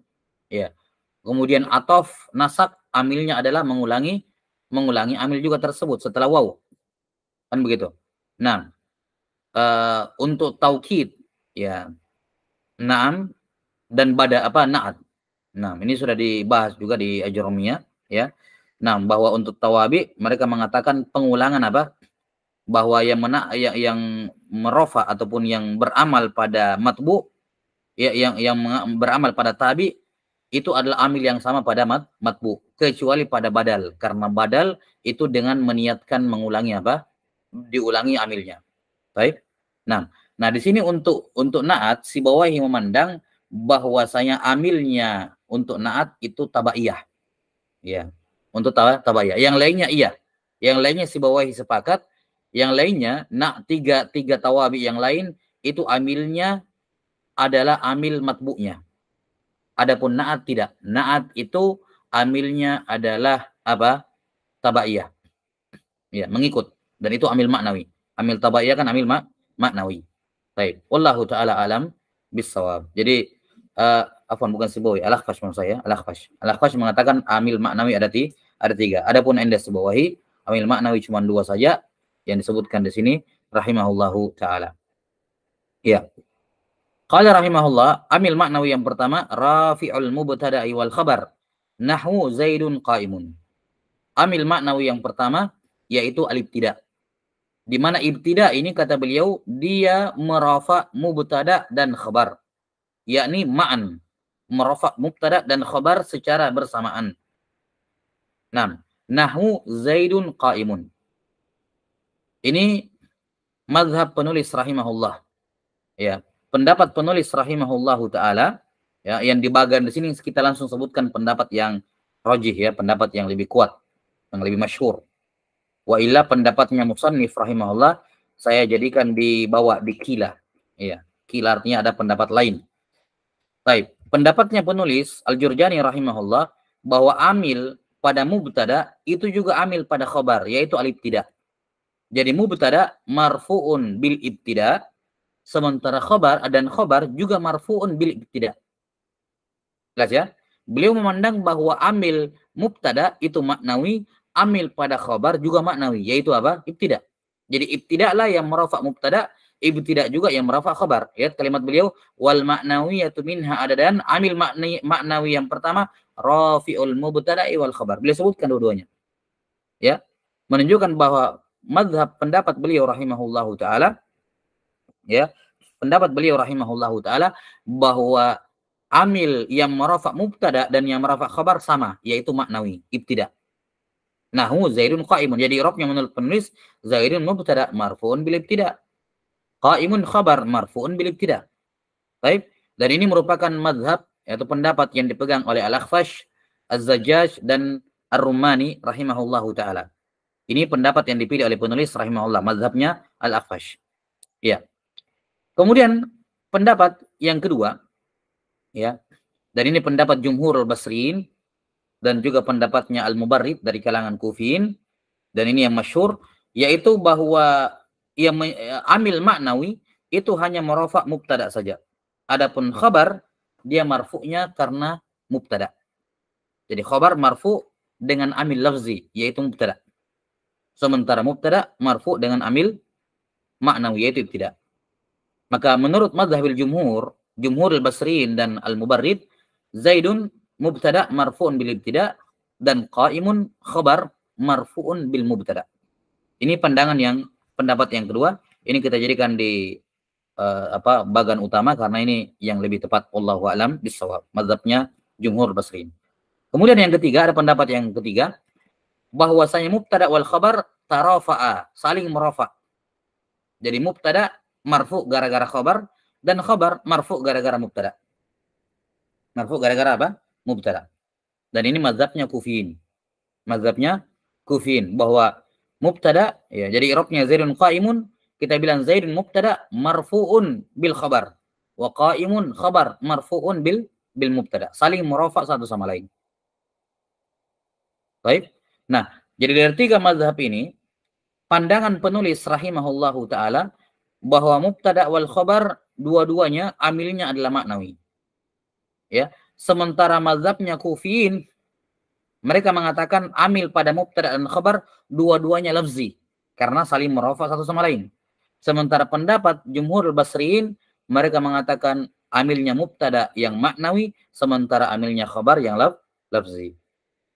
ya. Kemudian atof nasab amilnya adalah mengulangi amil juga tersebut setelah waw. Kan begitu. Untuk taukid ya na'am dan na'at. Ini sudah dibahas juga di Ajurromiyah ya. Bahwa untuk tawabi mereka mengatakan pengulangan apa? Bahwa yang merofa ataupun yang beramal pada matbu ya, yang beramal pada tabi itu adalah amil yang sama pada matbu, kecuali pada badal, karena badal itu dengan meniatkan mengulangi apa? Diulangi amilnya. Baik. Nah di sini untuk na'at Sibawaihi memandang bahwasanya amilnya untuk na'at itu tabaiyah. Ya. Untuk tabaiyah. Yang lainnya iya. Yang lainnya Sibawaihi sepakat. Yang lainnya tiga tawabi yang lain itu amilnya adalah amil matbu'nya. Adapun na'at tidak. Na'at itu amilnya adalah apa? Tabaiyah. Ya, mengikut. Dan itu amil maknawi. Amil tabaiyah kan amil maknawi. Baik. Wallahu ta'ala alam bisawab. Jadi bukan Sibawi, Al-Akhfash maksud saya, Al-Akhfash. Al-Akhfash mengatakan amil maknawi ada tiga. Adapun Anda Sibawahi, amil maknawi cuma dua saja yang disebutkan di sini rahimahullahu ta'ala. Ya. Qala rahimahullah, amil maknawi yang pertama rafi'ul mubtada'i wal khabar nahwu Zaidun qa'imun. Amil maknawi yang pertama yaitu al-ibtida'. Di mana ibtida ini kata beliau dia merafa mubtada dan khabar, yakni ma'an, merafa mubtada dan khabar secara bersamaan. Nahwu Zaidun qa'imun. Ini mazhab penulis rahimahullah. Ya, pendapat penulis rahimahullahu taala ya, yang dibagian di sini kita langsung sebutkan pendapat yang rajih ya, pendapat yang lebih kuat, yang lebih masyhur. Wa illa pendapatnya musannif rahimahullah saya jadikan dibawa di kila. Ya, kila artinya ada pendapat lain. Baik, pendapatnya penulis Al-Jurjani rahimahullah bahwa amil pada mubtada itu juga amil pada khabar, yaitu al-ibtida. Jadi mubtada marfu'un bil ibtida, sementara khobar dan khobar juga marfu'un bil ibtida. Jelas ya? Beliau memandang bahwa amil mubtada itu maknawi, amil pada khobar juga maknawi, yaitu apa? Ibtida. Jadi ibtida lah yang merafa mubtada, ibtida juga yang merafa khobar. Ya, kalimat beliau wal ma'nawiyatu minha adadan, amil maknawi yang pertama rafi'ul mubtada'i wal khobar. Beliau sebutkan dua-duanya. Ya, menunjukkan bahwa mazhab pendapat beliau rahimahullahu taala, ya, pendapat beliau rahimahullahu taala bahwa amil yang merafa mubtada dan yang merafa khabar sama, yaitu maknawi, ibtida. Nahu Zaidun qa'imun. Jadi i'rabnya menurut penulis Zaidun mubtada marfu'un bil ibtida. Qa'imun khabar marfu'un bil ibtida. Baik, dan ini merupakan mazhab yaitu pendapat yang dipegang oleh Al-Akhfash, Az-Zajjaj dan Ar-Rumani rahimahullahu taala. Ini pendapat yang dipilih oleh penulis rahimahullah, mazhabnya Al-Akhfash. Ya. Kemudian pendapat yang kedua, ya. Dan ini pendapat Jumhur Basriin dan juga pendapatnya Al-Mubarrid dari kalangan Kufiin, dan ini yang masyhur, yaitu bahwa yang amil maknawi itu hanya merafa mubtada saja. Adapun khabar dia marfu'nya karena mubtada. Jadi khabar marfu' dengan amil lafzi yaitu mubtada. Sementara mubtada marfu' dengan amil maknawi yaitu ibtida. Maka menurut mazhabil Jumhur al-Basriin dan Al-Mubarrid, Zaidun mubtada marfu'un bil ibtida dan qa'imun khabar marfu'un bil mubtada. Ini pendapat yang kedua. Ini kita jadikan di bagan utama karena ini yang lebih tepat, wallahu a'lam bissawab, mazhabnya Jumhur Basriin. Kemudian yang ketiga, ada pendapat yang ketiga bahwasanya mubtada wal khabar tarafa'a, saling merafa. Jadi mubtada marfu gara-gara khabar dan khabar marfu gara-gara mubtada. Marfu gara-gara apa? Mubtada. Dan ini mazhabnya Kufiin. Mazhabnya Kufiin bahwa mubtada, ya, jadi i'rabnya Zaidun qa'imun, kita bilang Zaidun mubtada marfu'un bil khabar wa qa'imun khabar marfu'un bil mubtada. Saling merafa satu sama lain. Baik. Nah, jadi dari tiga mazhab ini, pandangan penulis rahimahullahu taala bahwa mubtada wal khabar dua-duanya amilnya adalah maknawi. Ya, sementara mazhabnya Kufiin mereka mengatakan amil pada mubtada dan khabar dua-duanya lafzi karena saling merafa satu sama lain. Sementara pendapat Jumhur Basriin mereka mengatakan amilnya mubtada yang maknawi sementara amilnya khabar yang lafzi.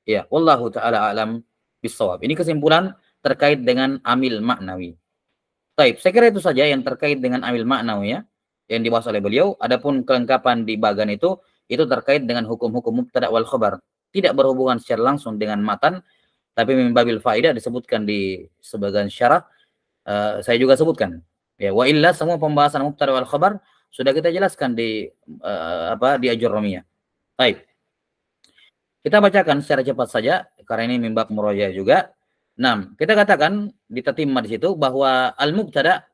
Ya, wallahu taala alam bissawab. Ini kesimpulan terkait dengan amil maknawi. Baik, saya kira itu saja yang terkait dengan amil maknawi ya, yang dibahas oleh beliau. Adapun kelengkapan di bagan itu terkait dengan hukum-hukum mubtada wal khabar. Tidak berhubungan secara langsung dengan matan, tapi min babil faidah disebutkan di sebagian syarah. Saya juga sebutkan. Ya, wa illa semua pembahasan mubtada wal khabar sudah kita jelaskan di di Ajurrumiyah. Baik. Kita bacakan secara cepat saja karena ini min bab murojaah juga. Nah, kita katakan di tatimah di situ bahwa al-mubtada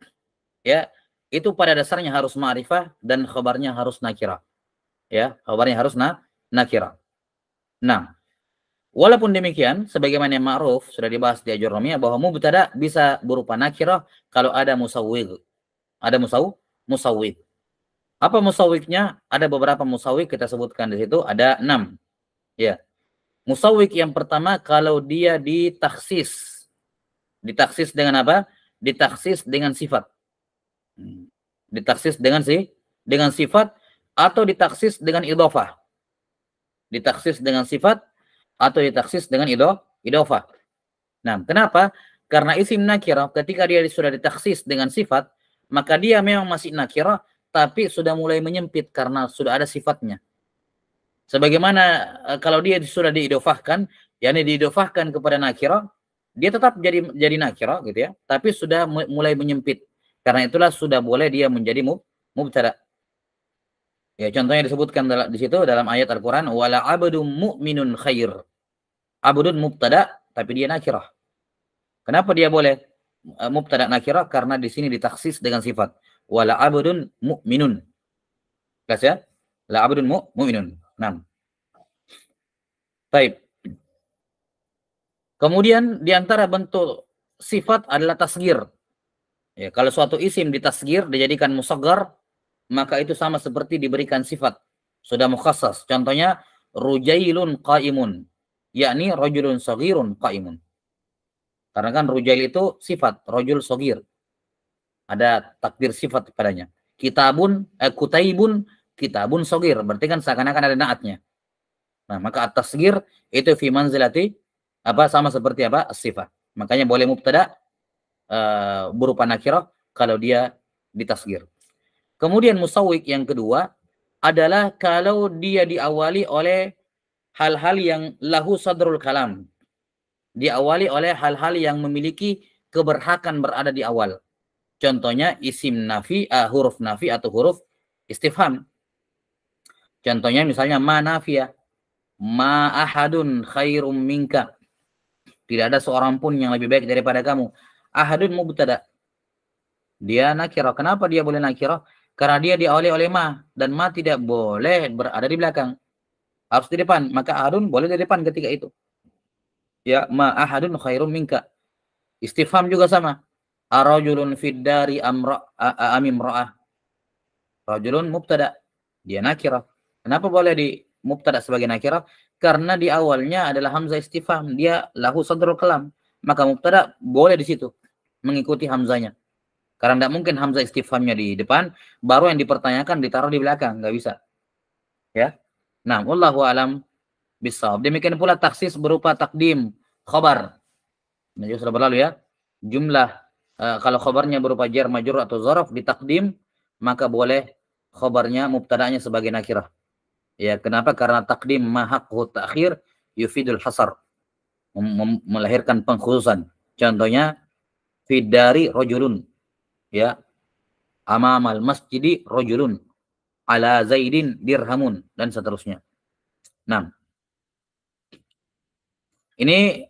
ya itu pada dasarnya harus ma'rifah dan khabarnya harus nakirah. Ya, khabarnya harus nakirah. Nah, walaupun demikian, sebagaimana yang ma'ruf sudah dibahas di Ajurrumiyah bahwa mubtada bisa berupa nakirah kalau ada musawwigh. Ada musawwigh. Apa musawwighnya? Ada beberapa musawwigh kita sebutkan di situ, ada 6. Ya. Musawwigh yang pertama kalau dia ditaksis. Ditaksis dengan apa? Ditaksis dengan sifat. Ditaksis dengan sifat atau ditaksis dengan idhofah. Ditaksis dengan sifat atau ditaksis dengan idhofah. Nah, kenapa? Karena isim nakirah ketika dia sudah ditaksis dengan sifat, maka dia memang masih nakirah tapi sudah mulai menyempit karena sudah ada sifatnya. Sebagaimana kalau dia sudah diidhofahkan, yakni diidhofahkan kepada nakirah, dia tetap jadi nakirah gitu ya, tapi sudah mulai menyempit. Karena itulah sudah boleh dia menjadi mubtada. Ya, contohnya disebutkan di situ dalam ayat Al-Qur'an wala abdun mu'minun khair. Abdun mubtada tapi dia nakirah. Kenapa dia boleh mubtada nakirah? Karena di sini ditaksis dengan sifat wala abdun mu'minun. Jelas ya? La abdun mu'minun. Nah. Baik. Kemudian di antara bentuk sifat adalah tasgir. Ya, kalau suatu isim ditasgir, dijadikan musaggar, maka itu sama seperti diberikan sifat. Sudah mukhassas. Contohnya, rujailun qaimun. Yakni rajulun saghirun qaimun. Karena kan rujail itu sifat, rajul saghir. Ada takdir sifat padanya. Kutaibun, kitabun saghir. Berarti kan seakan-akan ada naatnya. Nah, maka at-tasghir itu fi manzilati sama seperti sifat. Makanya boleh mubtada berupa nakirah kalau dia ditasghir. Kemudian musawwik yang kedua adalah kalau dia diawali oleh hal-hal yang lahu sadrul kalam. Diawali oleh hal-hal yang memiliki keberhakan berada di awal. Contohnya isim nafi, huruf nafi atau huruf istifham. Contohnya misalnya ma nafiyah. Ma ahadun khairum minka. Tidak ada seorang pun yang lebih baik daripada kamu. Ahadun mubtada. Dia nakirah. Kenapa dia boleh nakirah? Karena dia diawali oleh ma. Dan ma tidak boleh berada di belakang. Harus di depan. Maka ahadun boleh di depan ketika itu. Ya, ma ahadun khairum minka. Istifham juga sama. Arajulun fiddari amim ra'ah. Rajulun mubtada. Dia nakirah. Kenapa boleh di mubtada sebagai nakirah? Karena di awalnya adalah hamzah istifham. Dia lahu sadrul kalam. Maka mubtada boleh di situ. Mengikuti hamzanya. Karena tidak mungkin hamzah istifhamnya di depan. Baru yang dipertanyakan ditaruh di belakang. Nggak bisa. Ya. Nah, wallahu alam bisawab. Demikian pula taksis berupa takdim. Khobar. Nah, sudah berlalu ya. Jumlah. Kalau khobarnya berupa jar, majrur atau zaraf ditakdim. Maka boleh khobarnya, mubtada'nya sebagai nakirah. Ya, kenapa? Karena takdim mahaqhu ta'khir yufidul hasar. Melahirkan pengkhususan. Contohnya fidari rajulun. Ya. Amamal masjidi rajulun. Ala zaidin dirhamun dan seterusnya. Nah. Ini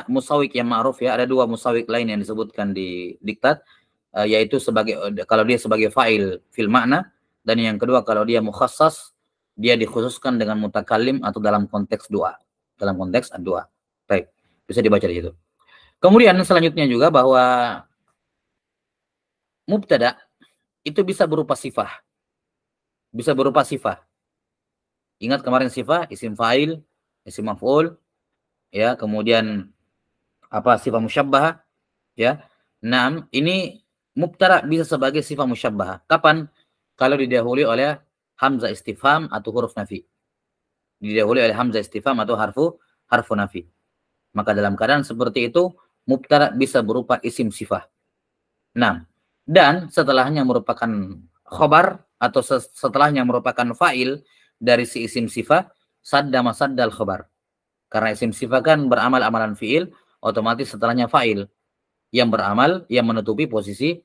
musawik yang ma'ruf ya. Ada dua musawik lain yang disebutkan di diktat, yaitu kalau dia sebagai fa'il fil makna, dan yang kedua kalau dia mukhassas, dia dikhususkan dengan mutakallim atau dalam konteks doa. Dalam konteks doa. Baik, bisa dibaca di situ. Kemudian selanjutnya juga bahwa mubtada itu bisa berupa sifah. Bisa berupa sifah. Ingat kemarin sifah, isim fa'il, isim maf'ul, ya, kemudian sifat musyabbahah, ya. Nah, ini mubtada bisa sebagai sifat musyabbahah. Kapan? Kalau didahului oleh hamzah istifham atau huruf nafi. Didahului oleh hamzah istifham atau harfu nafi. Maka dalam keadaan seperti itu, mubtada bisa berupa isim sifah. Nah, dan setelahnya merupakan khobar atau setelahnya merupakan fa'il dari si isim sifah, sadda masaddal khobar. Karena isim sifah kan beramal amalan fi'il, otomatis setelahnya fa'il yang beramal, yang menutupi posisi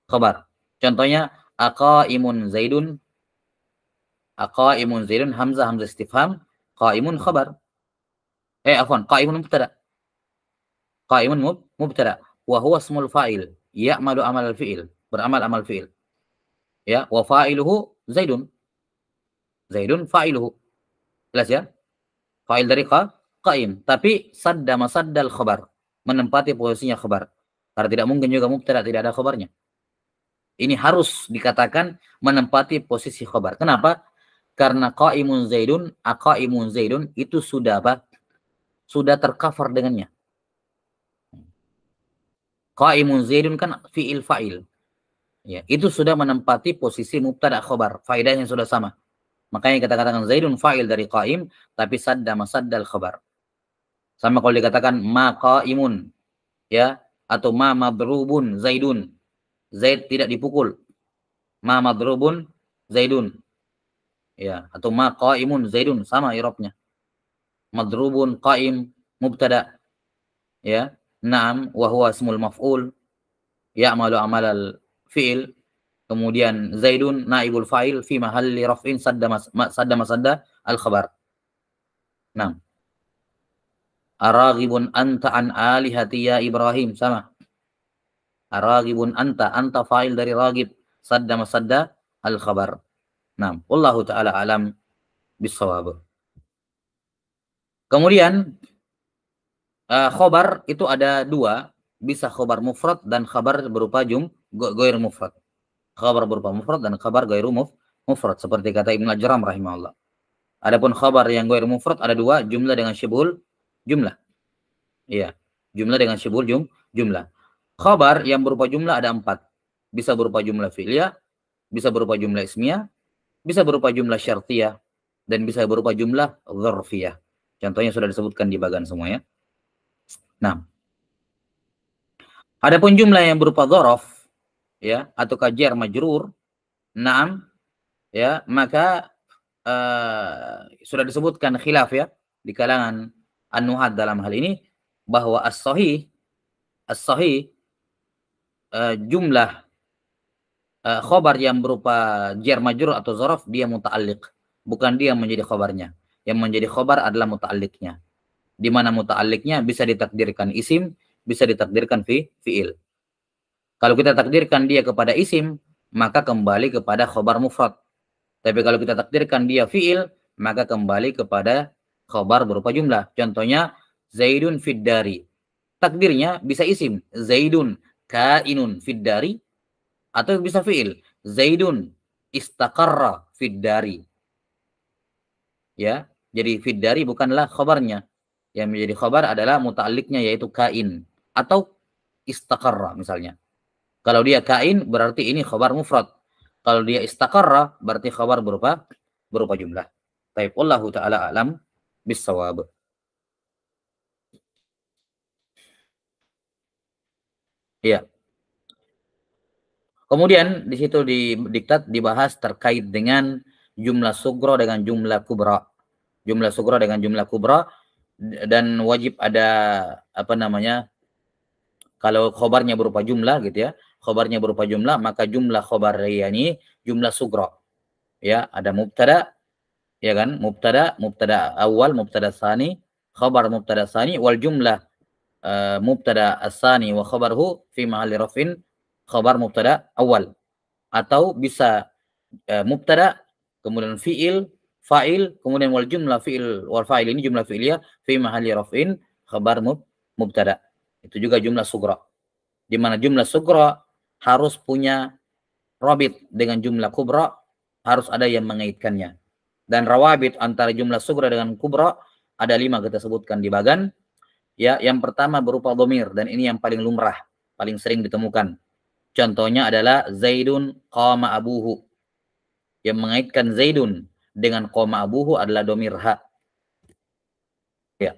khobar. Contohnya, aqaimun zaidun, hamzah istifham, qaimun khobar. Qaimun mubtada. Qaimun mubtada. Wa huwa ismul fa'il, ya'malu amal fi'il, beramal amal fi'il. Ya, wa fa'iluhu zaidun. Zaidun fa'iluhu. Jelas ya? Fa'il dari qaim, tapi sadda masaddal khabar, menempati posisinya khabar. Karena tidak mungkin juga mubtada tidak ada khabarnya. Ini harus dikatakan menempati posisi khabar. Kenapa? Karena qaimun zaidun, aqaimun zaidun itu sudah sudah tercover dengannya. Qaimun zaidun kan fi'il fa'il. Ya, itu sudah menempati posisi mubtada khabar. Faedahnya sudah sama. Makanya kita katakan zaidun fa'il dari qaim, tapi sadda masaddal khabar. Sama kalau dikatakan ma qaimun, ya, atau ma madrubun zaidun. Zaid tidak dipukul. Ma madrubun zaidun. Ya, atau ma qaimun zaidun, sama i'rabnya. Madrubun qaim mubtada. Ya, na'am wa huwa ismul maf'ul. Ya'malu amalal fi'il. Kemudian zaidun naibul fa'il fi mahalli raf'in sadda masadda al-khabar. Nah. Araghibun anta an alihati ya Ibrahim, sama. Araghibun anta fa'il dari raghib, sadda masadda al-khabar. Nah, wallahu ta'ala alam bisawab. Kemudian khabar itu ada dua. bisa khabar mufrad dan khabar berupa ghair mufrad. Khabar berupa mufrad dan khabar ghairu mufrad seperti kata Ibnu Ajram rahimahullah. Adapun khabar yang ghair mufrad ada dua, jumlah dengan syibhul jumlah. Iya, jumlah dengan syibhul jumlah. Khabar yang berupa jumlah ada 4. Bisa berupa jumlah fi'liyah, bisa berupa jumlah ismiyah, bisa berupa jumlah syartiyah, dan bisa berupa jumlah dzarfiyah. Contohnya sudah disebutkan di bagan semua ya. Nah, adapun jumlah yang berupa dzaraf ya atau jar majrur, na'am ya, maka sudah disebutkan khilaf ya di kalangan an-nuhat dalam hal ini bahwa as-sahih jumlah khobar yang berupa jar majrur atau zaraf dia muta'alliq, bukan dia menjadi khobarnya. Yang menjadi khobar adalah muta'alliqnya, di mana muta'alliqnya bisa ditakdirkan isim, bisa ditakdirkan fi'il. Kalau kita takdirkan dia kepada isim, maka kembali kepada khobar mufrad. Tapi kalau kita takdirkan dia fi'il, maka kembali kepada khobar berupa jumlah. Contohnya, Zaidun fiddari. Takdirnya bisa isim. Zaidun kainun fiddari. Atau bisa fi'il. Zaidun istaqarra fiddari. Ya, jadi fiddari bukanlah khobarnya. Yang menjadi khobar adalah muta'alliqnya yaitu kain. Atau istaqarra misalnya. Kalau dia kain berarti ini khobar mufrad. Kalau dia istaqarra berarti khabar berupa jumlah. Baik, wallahu taala alam bissawab. Iya. Kemudian di situ di diktat dibahas terkait dengan jumlah sugro dengan jumlah kubra. Jumlah sugro dengan jumlah kubra, dan wajib ada apa namanya? Kalau khobarnya berupa jumlah gitu ya. Khobarnya berupa jumlah, maka jumlah khobar ini jumlah sugro. Ya, ada mubtada, ya kan, mubtada awal, mubtada tsani, khabar mubtada tsani, wal jumlah mubtada tsani wa khabarhu fi mahalli rafin khabar mubtada awal. Atau bisa mubtada kemudian fi'il fa'il kemudian wal jumlah fi'il wal fa'il ini jumlah fi'liyah fi mahalli rafin khabar mubtada. Itu juga jumlah sugra, di mana jumlah sugra harus punya rabit dengan jumlah kubra, harus ada yang mengaitkannya. Dan rawabit antara jumlah sugra dengan kubra ada 5 kita sebutkan di bagan. Ya, yang pertama berupa dhamir, dan ini yang paling lumrah, paling sering ditemukan. Contohnya adalah Zaidun qama abuhu. Yang mengaitkan Zaidun dengan qama abuhu adalah dhamir ha. Ya.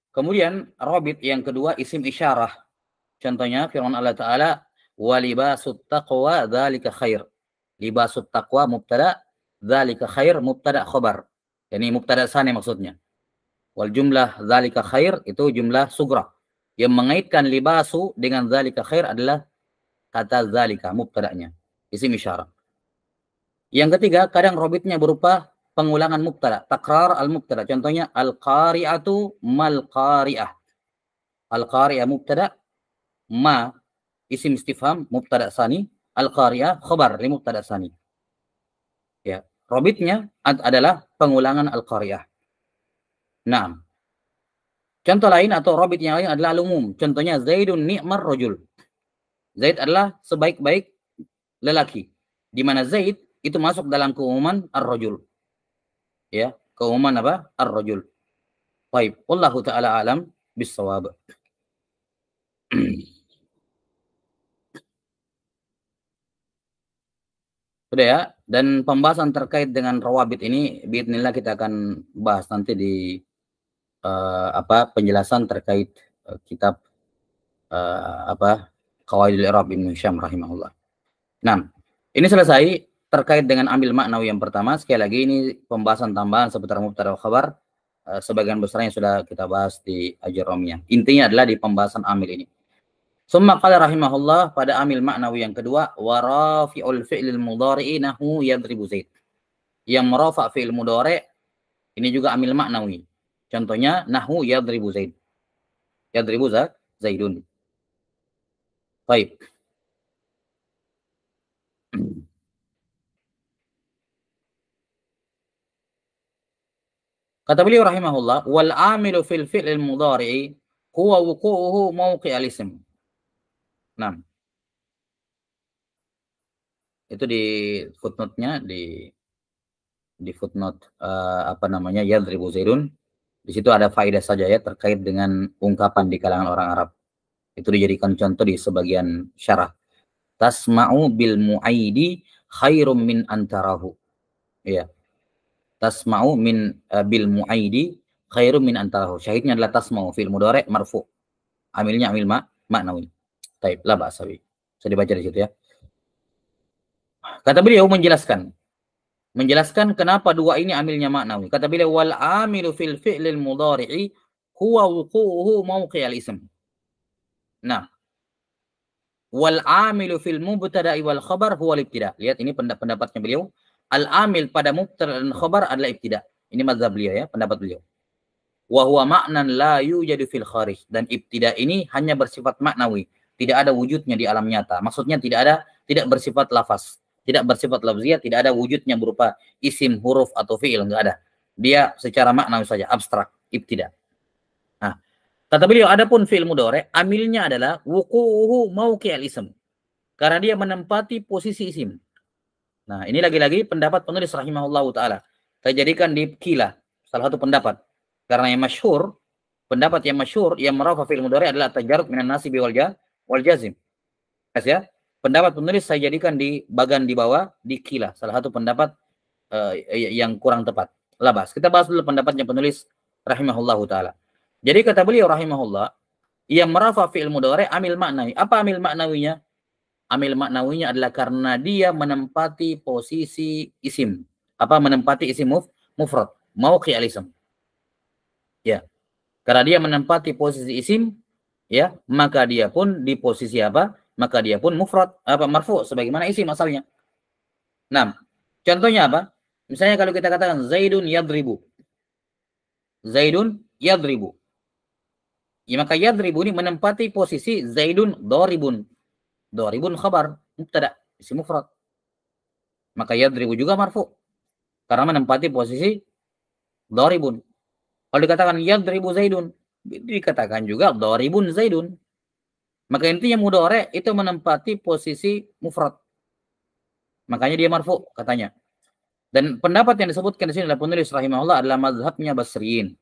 Kemudian rabit yang kedua isim isyarah. Contohnya firman Allah Ta'ala, wa libasut taqwa dzalika khair. Libasut taqwa mubtada, dzalika khair mubtada khabar. Ini mubtada tsani maksudnya. Wal jumlah dzalika khair itu jumlah sugra. Yang mengaitkan libasu dengan dzalika khair adalah kata dzalika mubtadanya, isim isyarah. Yang ketiga, kadang robitnya berupa pengulangan mubtada, takrar al-mubtada. Contohnya al-qari'atu mal qari'ah. Al-qari'ah mubtada, ma isim istifham mubtada tsani, al-qari'ah khabar li mubtada tsani. Ya, robitnya adalah pengulangan al-qari'ah. Nah, contoh lain atau robit yang lain adalah al-umum. Contohnya Zaidun ni'mar rajul. Zaid adalah sebaik-baik lelaki. Di mana Zaid itu masuk dalam keumuman ar-rajul. Ya, keumuman apa? Ar-rajul. Baik, wallahu taala alam bis-shawab. Sudah ya, dan pembahasan terkait dengan rawabit ini biidznillah kita akan bahas nanti di penjelasan terkait kitab Qawaidul I'rab Ibnu Hisham rahimahullah. Nah, ini selesai terkait dengan amil maknawi yang pertama, sekali lagi ini pembahasan tambahan seputar mubtada wa khabar. Sebagian besarnya sudah kita bahas di Ajurumiyah. Intinya adalah di pembahasan amil ini. Summa qala rahimahullah, pada amil maknawi yang kedua, wa rafi'ul fi'lil mudhari'i nahu yadribu Zaid. Yang merafa' fi'il mudhari' ini juga amil maknawi. Contohnya nahu yadribu Zaid. Yadribu Zaidun. Baik. Kata beliau rahimahullah, wal amilu fil fi'lil mudhari'i huwa wuqu'uhu mawqi'al ism. Nah, itu di footnote-nya, di footnote apa namanya, yadribu Zaidun. Di situ ada faedah saja ya terkait dengan ungkapan di kalangan orang Arab. Itu dijadikan contoh di sebagian syarah. Tasma'u bil mu'aidi khairum min antarahu. Iya. Tasma'u min bil mu'aidi khairum min antarahu. Syahidnya adalah tasma'u fil mudhari' marfu'. Amilnya amil maknawi. Baik, la ba'sa bi. Bisa dibaca di situ ya. Kata beliau menjelaskan kenapa dua ini amilnya maknawi. Kata beliau wal amilu fil fi'lil mudhari'i huwa wuqu'uhu mawqi'al ism. Nah, wal amilu fil mubtada'i wal khabar huwa al-ibtida'. Lihat ini pendapatnya beliau. Al-amil pada mubtada dan khabar adalah ibtida'. Ini mazhab beliau ya, pendapat beliau. Wa huwa ma'nan la yujadu fil kharij. Dan ibtida' ini hanya bersifat maknawi, tidak ada wujudnya di alam nyata. Maksudnya tidak bersifat lafaz, tidak bersifat lafziyah, tidak ada wujudnya berupa isim, huruf atau fi'il, enggak ada. Dia secara maknawi saja, abstrak, ibtida'. Nah, kata beliau adapun fi'il mudhari' amilnya adalah wuqu'uhu mawqi'al ism. Karena dia menempati posisi isim. Nah, ini lagi-lagi pendapat penulis rahimahullahu taala. Saya jadikan di Qila, salah satu pendapat. Karena yang masyhur, pendapat yang masyhur yang merafa fi'il mudhari' adalah tajarrud minan nasib wal jazim. Ya. Pendapat penulis saya jadikan di bagian di bawah di Qila, salah satu pendapat yang kurang tepat. Labas. Kita bahas dulu pendapatnya penulis rahimahullahu taala. Jadi kata beliau rahimahullah, yang merafa fi'il mudhari' amil maknawi. Apa amil maknawinya? Amil maknawinya adalah karena dia menempati posisi isim. Apa menempati isim mufrad, mawqi'al ism. Ya. Karena dia menempati posisi isim, ya, maka dia pun di posisi apa? Maka dia pun mufrad, apa marfu sebagaimana isim asalnya. Nah, contohnya apa? Misalnya kalau kita katakan Zaidun yadribu. Zaidun yadribu. Ya, maka yadribu ini menempati posisi Zaidun doribun. Doribun khabar, mubtada, isim mufrad. Maka yadribu juga marfu. Karena menempati posisi doribun. Kalau dikatakan yadribu Zaidun, dikatakan juga doribun Zaidun. Maka intinya mudhari' itu menempati posisi mufrad. Makanya dia marfu katanya. Dan pendapat yang disebutkan di sini oleh penulis rahimahullah adalah mazhabnya Basriyin.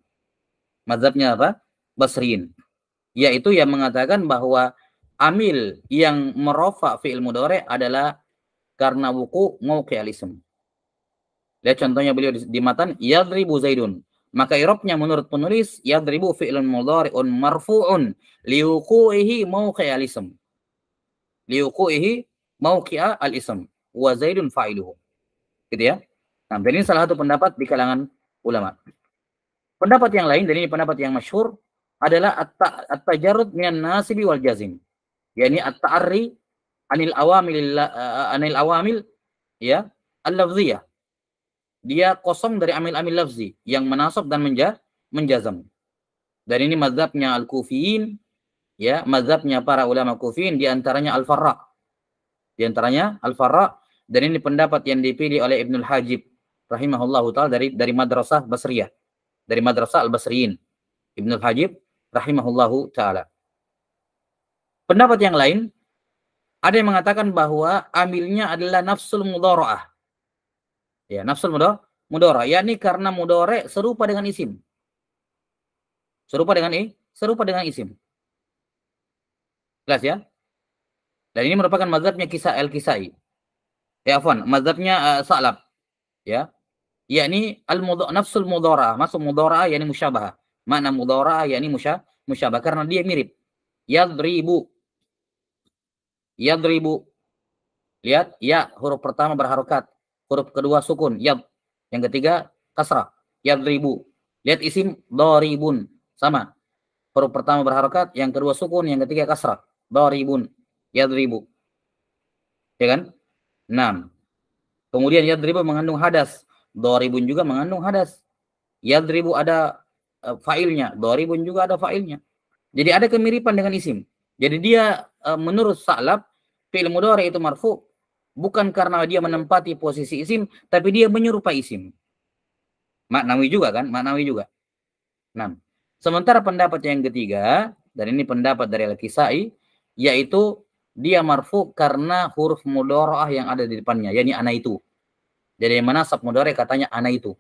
Mazhabnya apa? Basriyin. Yaitu yang mengatakan bahwa amil yang merafa fi'il mudhari' adalah karena wuku' mawqi'al ism. Lihat contohnya beliau di matan yadribu Zaidun. Maka i'rabnya menurut penulis yadribu fi'lun mudhari'un marfu'un liwuqu'ihi mawqi'al ism. Liwuqu'ihi mawqi'al ism wa Zaidun fa'iluhu. Gitu ya. Nah, dan ini salah satu pendapat di kalangan ulama. Pendapat yang lain, dan ini pendapat yang masyhur, adalah at-tajarrud minan nasibi wal jazim. Yani at-ta'arri anil awamil ya al-lafziyah. Dia kosong dari amil-amil lafzi yang menasab dan menjazam. Dan ini mazhabnya al-Kufiyin, ya, mazhabnya para ulama Kufiyin, di antaranya Al-Farra. Di antaranya Al-Farra, dan ini pendapat yang dipilih oleh Ibnul Hajib rahimahullahu taala dari madrasah Basriyah, dari madrasah Al-Basriyin. Ibnul Hajib rahimahullahu taala. Pendapat yang lain, ada yang mengatakan bahwa amilnya adalah nafsul mudhara'ah. Ya, nafsul mudhara', yakni karena mudhari' serupa dengan isim. Serupa dengan isim. Jelas ya? Dan ini merupakan mazhabnya Al-Kisai. Ya, afwan, mazhabnya Sa'lab. Ya. Yakni nafsul mudhara'ah, maksud mudhara'ah yakni musyabahah. Makna mudhara'ah yakni musyabah karena dia mirip. Yadribu. Lihat, ya huruf pertama berharokat. huruf kedua sukun, yad. Yang ketiga kasrah, yadribu. Lihat isim daribun, sama. Huruf pertama berharokat, yang kedua sukun, yang ketiga kasrah, daribun, yadribu. Ya kan? 6. Kemudian yadribu mengandung hadas, daribun juga mengandung hadas. Yadribu ada fa'ilnya, daribun juga ada fa'ilnya. Jadi ada kemiripan dengan isim. Jadi dia menurut Sa'lab, fi'il mudhari itu marfu bukan karena dia menempati posisi isim, tapi dia menyerupai isim. Maknawi juga kan? Maknawi juga. 6. Sementara pendapat yang ketiga, dan ini pendapat dari Al-Kisai, yaitu dia marfu karena huruf mudhara'ah yang ada di depannya, yakni ana itu. Jadi yang manasab mudhari katanya ana itu.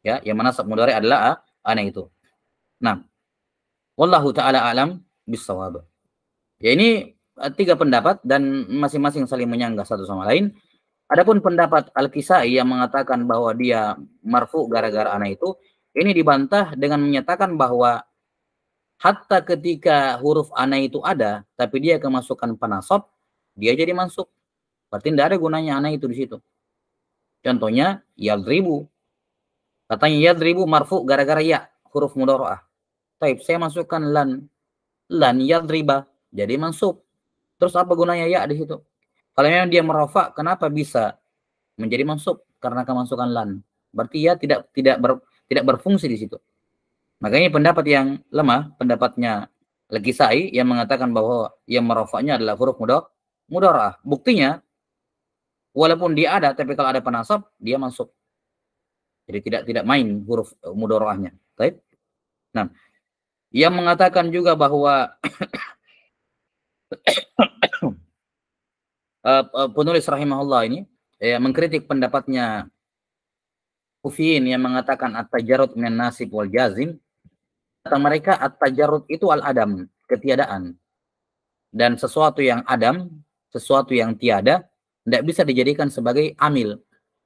Ya, yang manasab mudhari adalah ana itu. 6. Wallahu ta'ala alam bissawab. Ya, ini 3 pendapat dan masing-masing saling menyanggah satu sama lain. Adapun pendapat Al-Kisai yang mengatakan bahwa dia marfu gara-gara ana itu, ini dibantah dengan menyatakan bahwa hatta ketika huruf ana itu ada, tapi dia kemasukan penasab, dia jadi mansub. Berarti tidak ada gunanya ana itu di situ. Contohnya yadribu. Katanya yadribu marfu gara-gara ya, huruf mudhara'ah. Taib, saya masukkan lan yadriba, jadi mansub. Terus apa gunanya ya di situ? Kalau memang dia merafa, kenapa bisa menjadi mansub? Karena kemasukan lan. Berarti ya tidak berfungsi di situ. Makanya pendapat yang lemah, pendapatnya Al-Kisai yang mengatakan bahwa yang merafa'nya adalah huruf mudhara'ah. Buktinya, walaupun dia ada, tapi kalau ada penasab, dia mansub. Jadi tidak main huruf mudhara'ahnya. Baik. Nah, yang mengatakan juga bahwa penulis rahimahullah ini mengkritik pendapatnya Kufiyin yang mengatakan at-tajarrud minan nasib wal jazim. Kata mereka at-tajarrud itu al-adam, ketiadaan. Dan sesuatu yang adam, sesuatu yang tiada, tidak bisa dijadikan sebagai amil.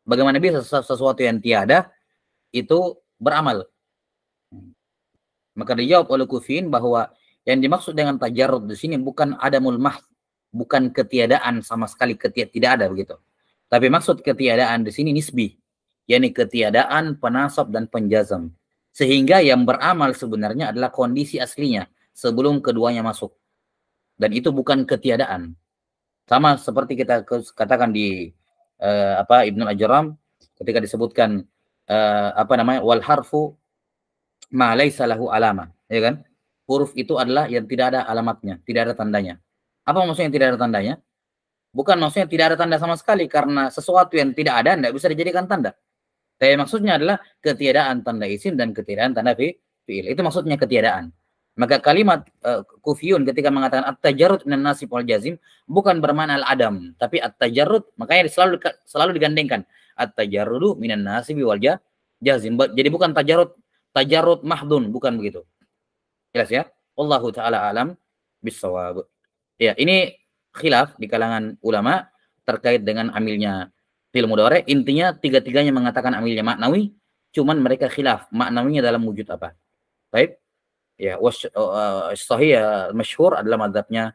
Bagaimana bisa sesuatu yang tiada itu beramal? Maka dijawab oleh Kufiyin bahwa yang dimaksud dengan tajarrud di sini bukan adamul mahd, bukan ketiadaan sama sekali, tidak ada begitu. Tapi maksud ketiadaan di sini nisbi, yakni ketiadaan penasab dan penjazam. Sehingga yang beramal sebenarnya adalah kondisi aslinya sebelum keduanya masuk. Dan itu bukan ketiadaan. Sama seperti kita katakan di Ibnul Ajram ketika disebutkan wal harfu ma laisa lahu alama, ya kan? Huruf itu adalah yang tidak ada alamatnya, tidak ada tandanya. Apa maksudnya tidak ada tandanya? Bukan maksudnya tidak ada tanda sama sekali, karena sesuatu yang tidak ada tidak bisa dijadikan tanda. Tapi maksudnya adalah ketiadaan tanda isim dan ketiadaan tanda fi'il. Itu maksudnya ketiadaan. Maka kalimat Kufiyun ketika mengatakan at-tajarrud minan nasib wal jazim bukan bermakna al-adam, tapi at-tajarrud, makanya selalu digandengkan at-tajarrudu minan nasib wal jazim. Jadi bukan tajarrud mahdun, bukan begitu. Jelas ya? Wallahu taala alam bissawab. Ya, ini khilaf di kalangan ulama terkait dengan amilnya fi'il mudhari. Intinya tiga-tiganya mengatakan amilnya maknawi, cuman mereka khilaf maknawinya dalam wujud apa. Baik. Ya, sahih masyhur adalah mazhabnya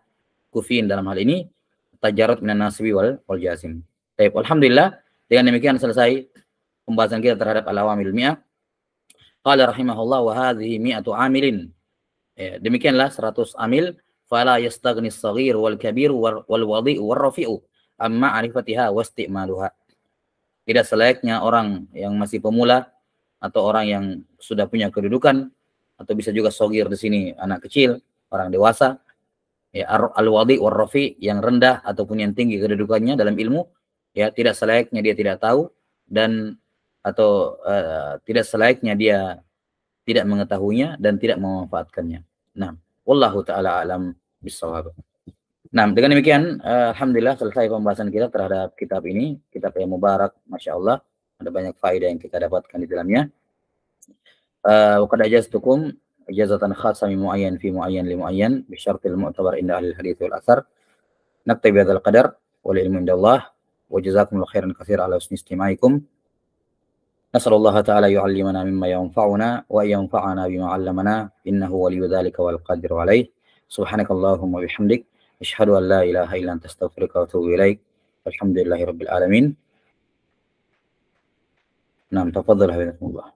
Kufiyin dalam hal ini, tajarrud minan nasbi wal jazim. Baik, alhamdulillah dengan demikian selesai pembahasan kita terhadap al-awamil mi'ah. Qala rahimahullah wa hadhihi mi'atu amilin. Ya, demikianlah 100 amil. Fala yastaghni as-saghir wal kabir wal wadi' wal rafi'u amma ma'rifatiha wa isti'maluha. Tidak selayaknya orang yang masih pemula atau orang yang sudah punya kedudukan, atau bisa juga saghir di sini anak kecil, orang dewasa, ya, al-wadi' wal rafi' yang rendah ataupun yang tinggi kedudukannya dalam ilmu, ya, tidak selayaknya dia tidak tahu dan atau tidak selayaknya dia tidak mengetahuinya dan tidak memanfaatkannya. Nah, wallahu taala alam bissawab. Nah, dengan demikian alhamdulillah selesai pembahasan kita terhadap kitab ini, kitab yang mubarak, Masya Allah, ada banyak faedah yang kita dapatkan di dalamnya. Wa qad ajaztukum ijazatan khassah min muayyan fi muayyan li muayyan bi syartil mu'tabar inda ahli hadits wal athar. Naktabi hadzal qadar wal ilmu indallah wa jazakumullahu khairan katsiran ala husni istima'ikum. Nasallallahu ta'ala yu'allimana mimma yanfa'una wa yanfa'ana bima 'allamana innahu waliyyu dzalika wal qadiru 'alaih. Subhanakallahumma bihamdik asyhadu an la ilaha illa anta astaghfiruka wa atubu ilaik. Alhamdulillahirabbil alamin. Naam, tafadhal hafizakumullah.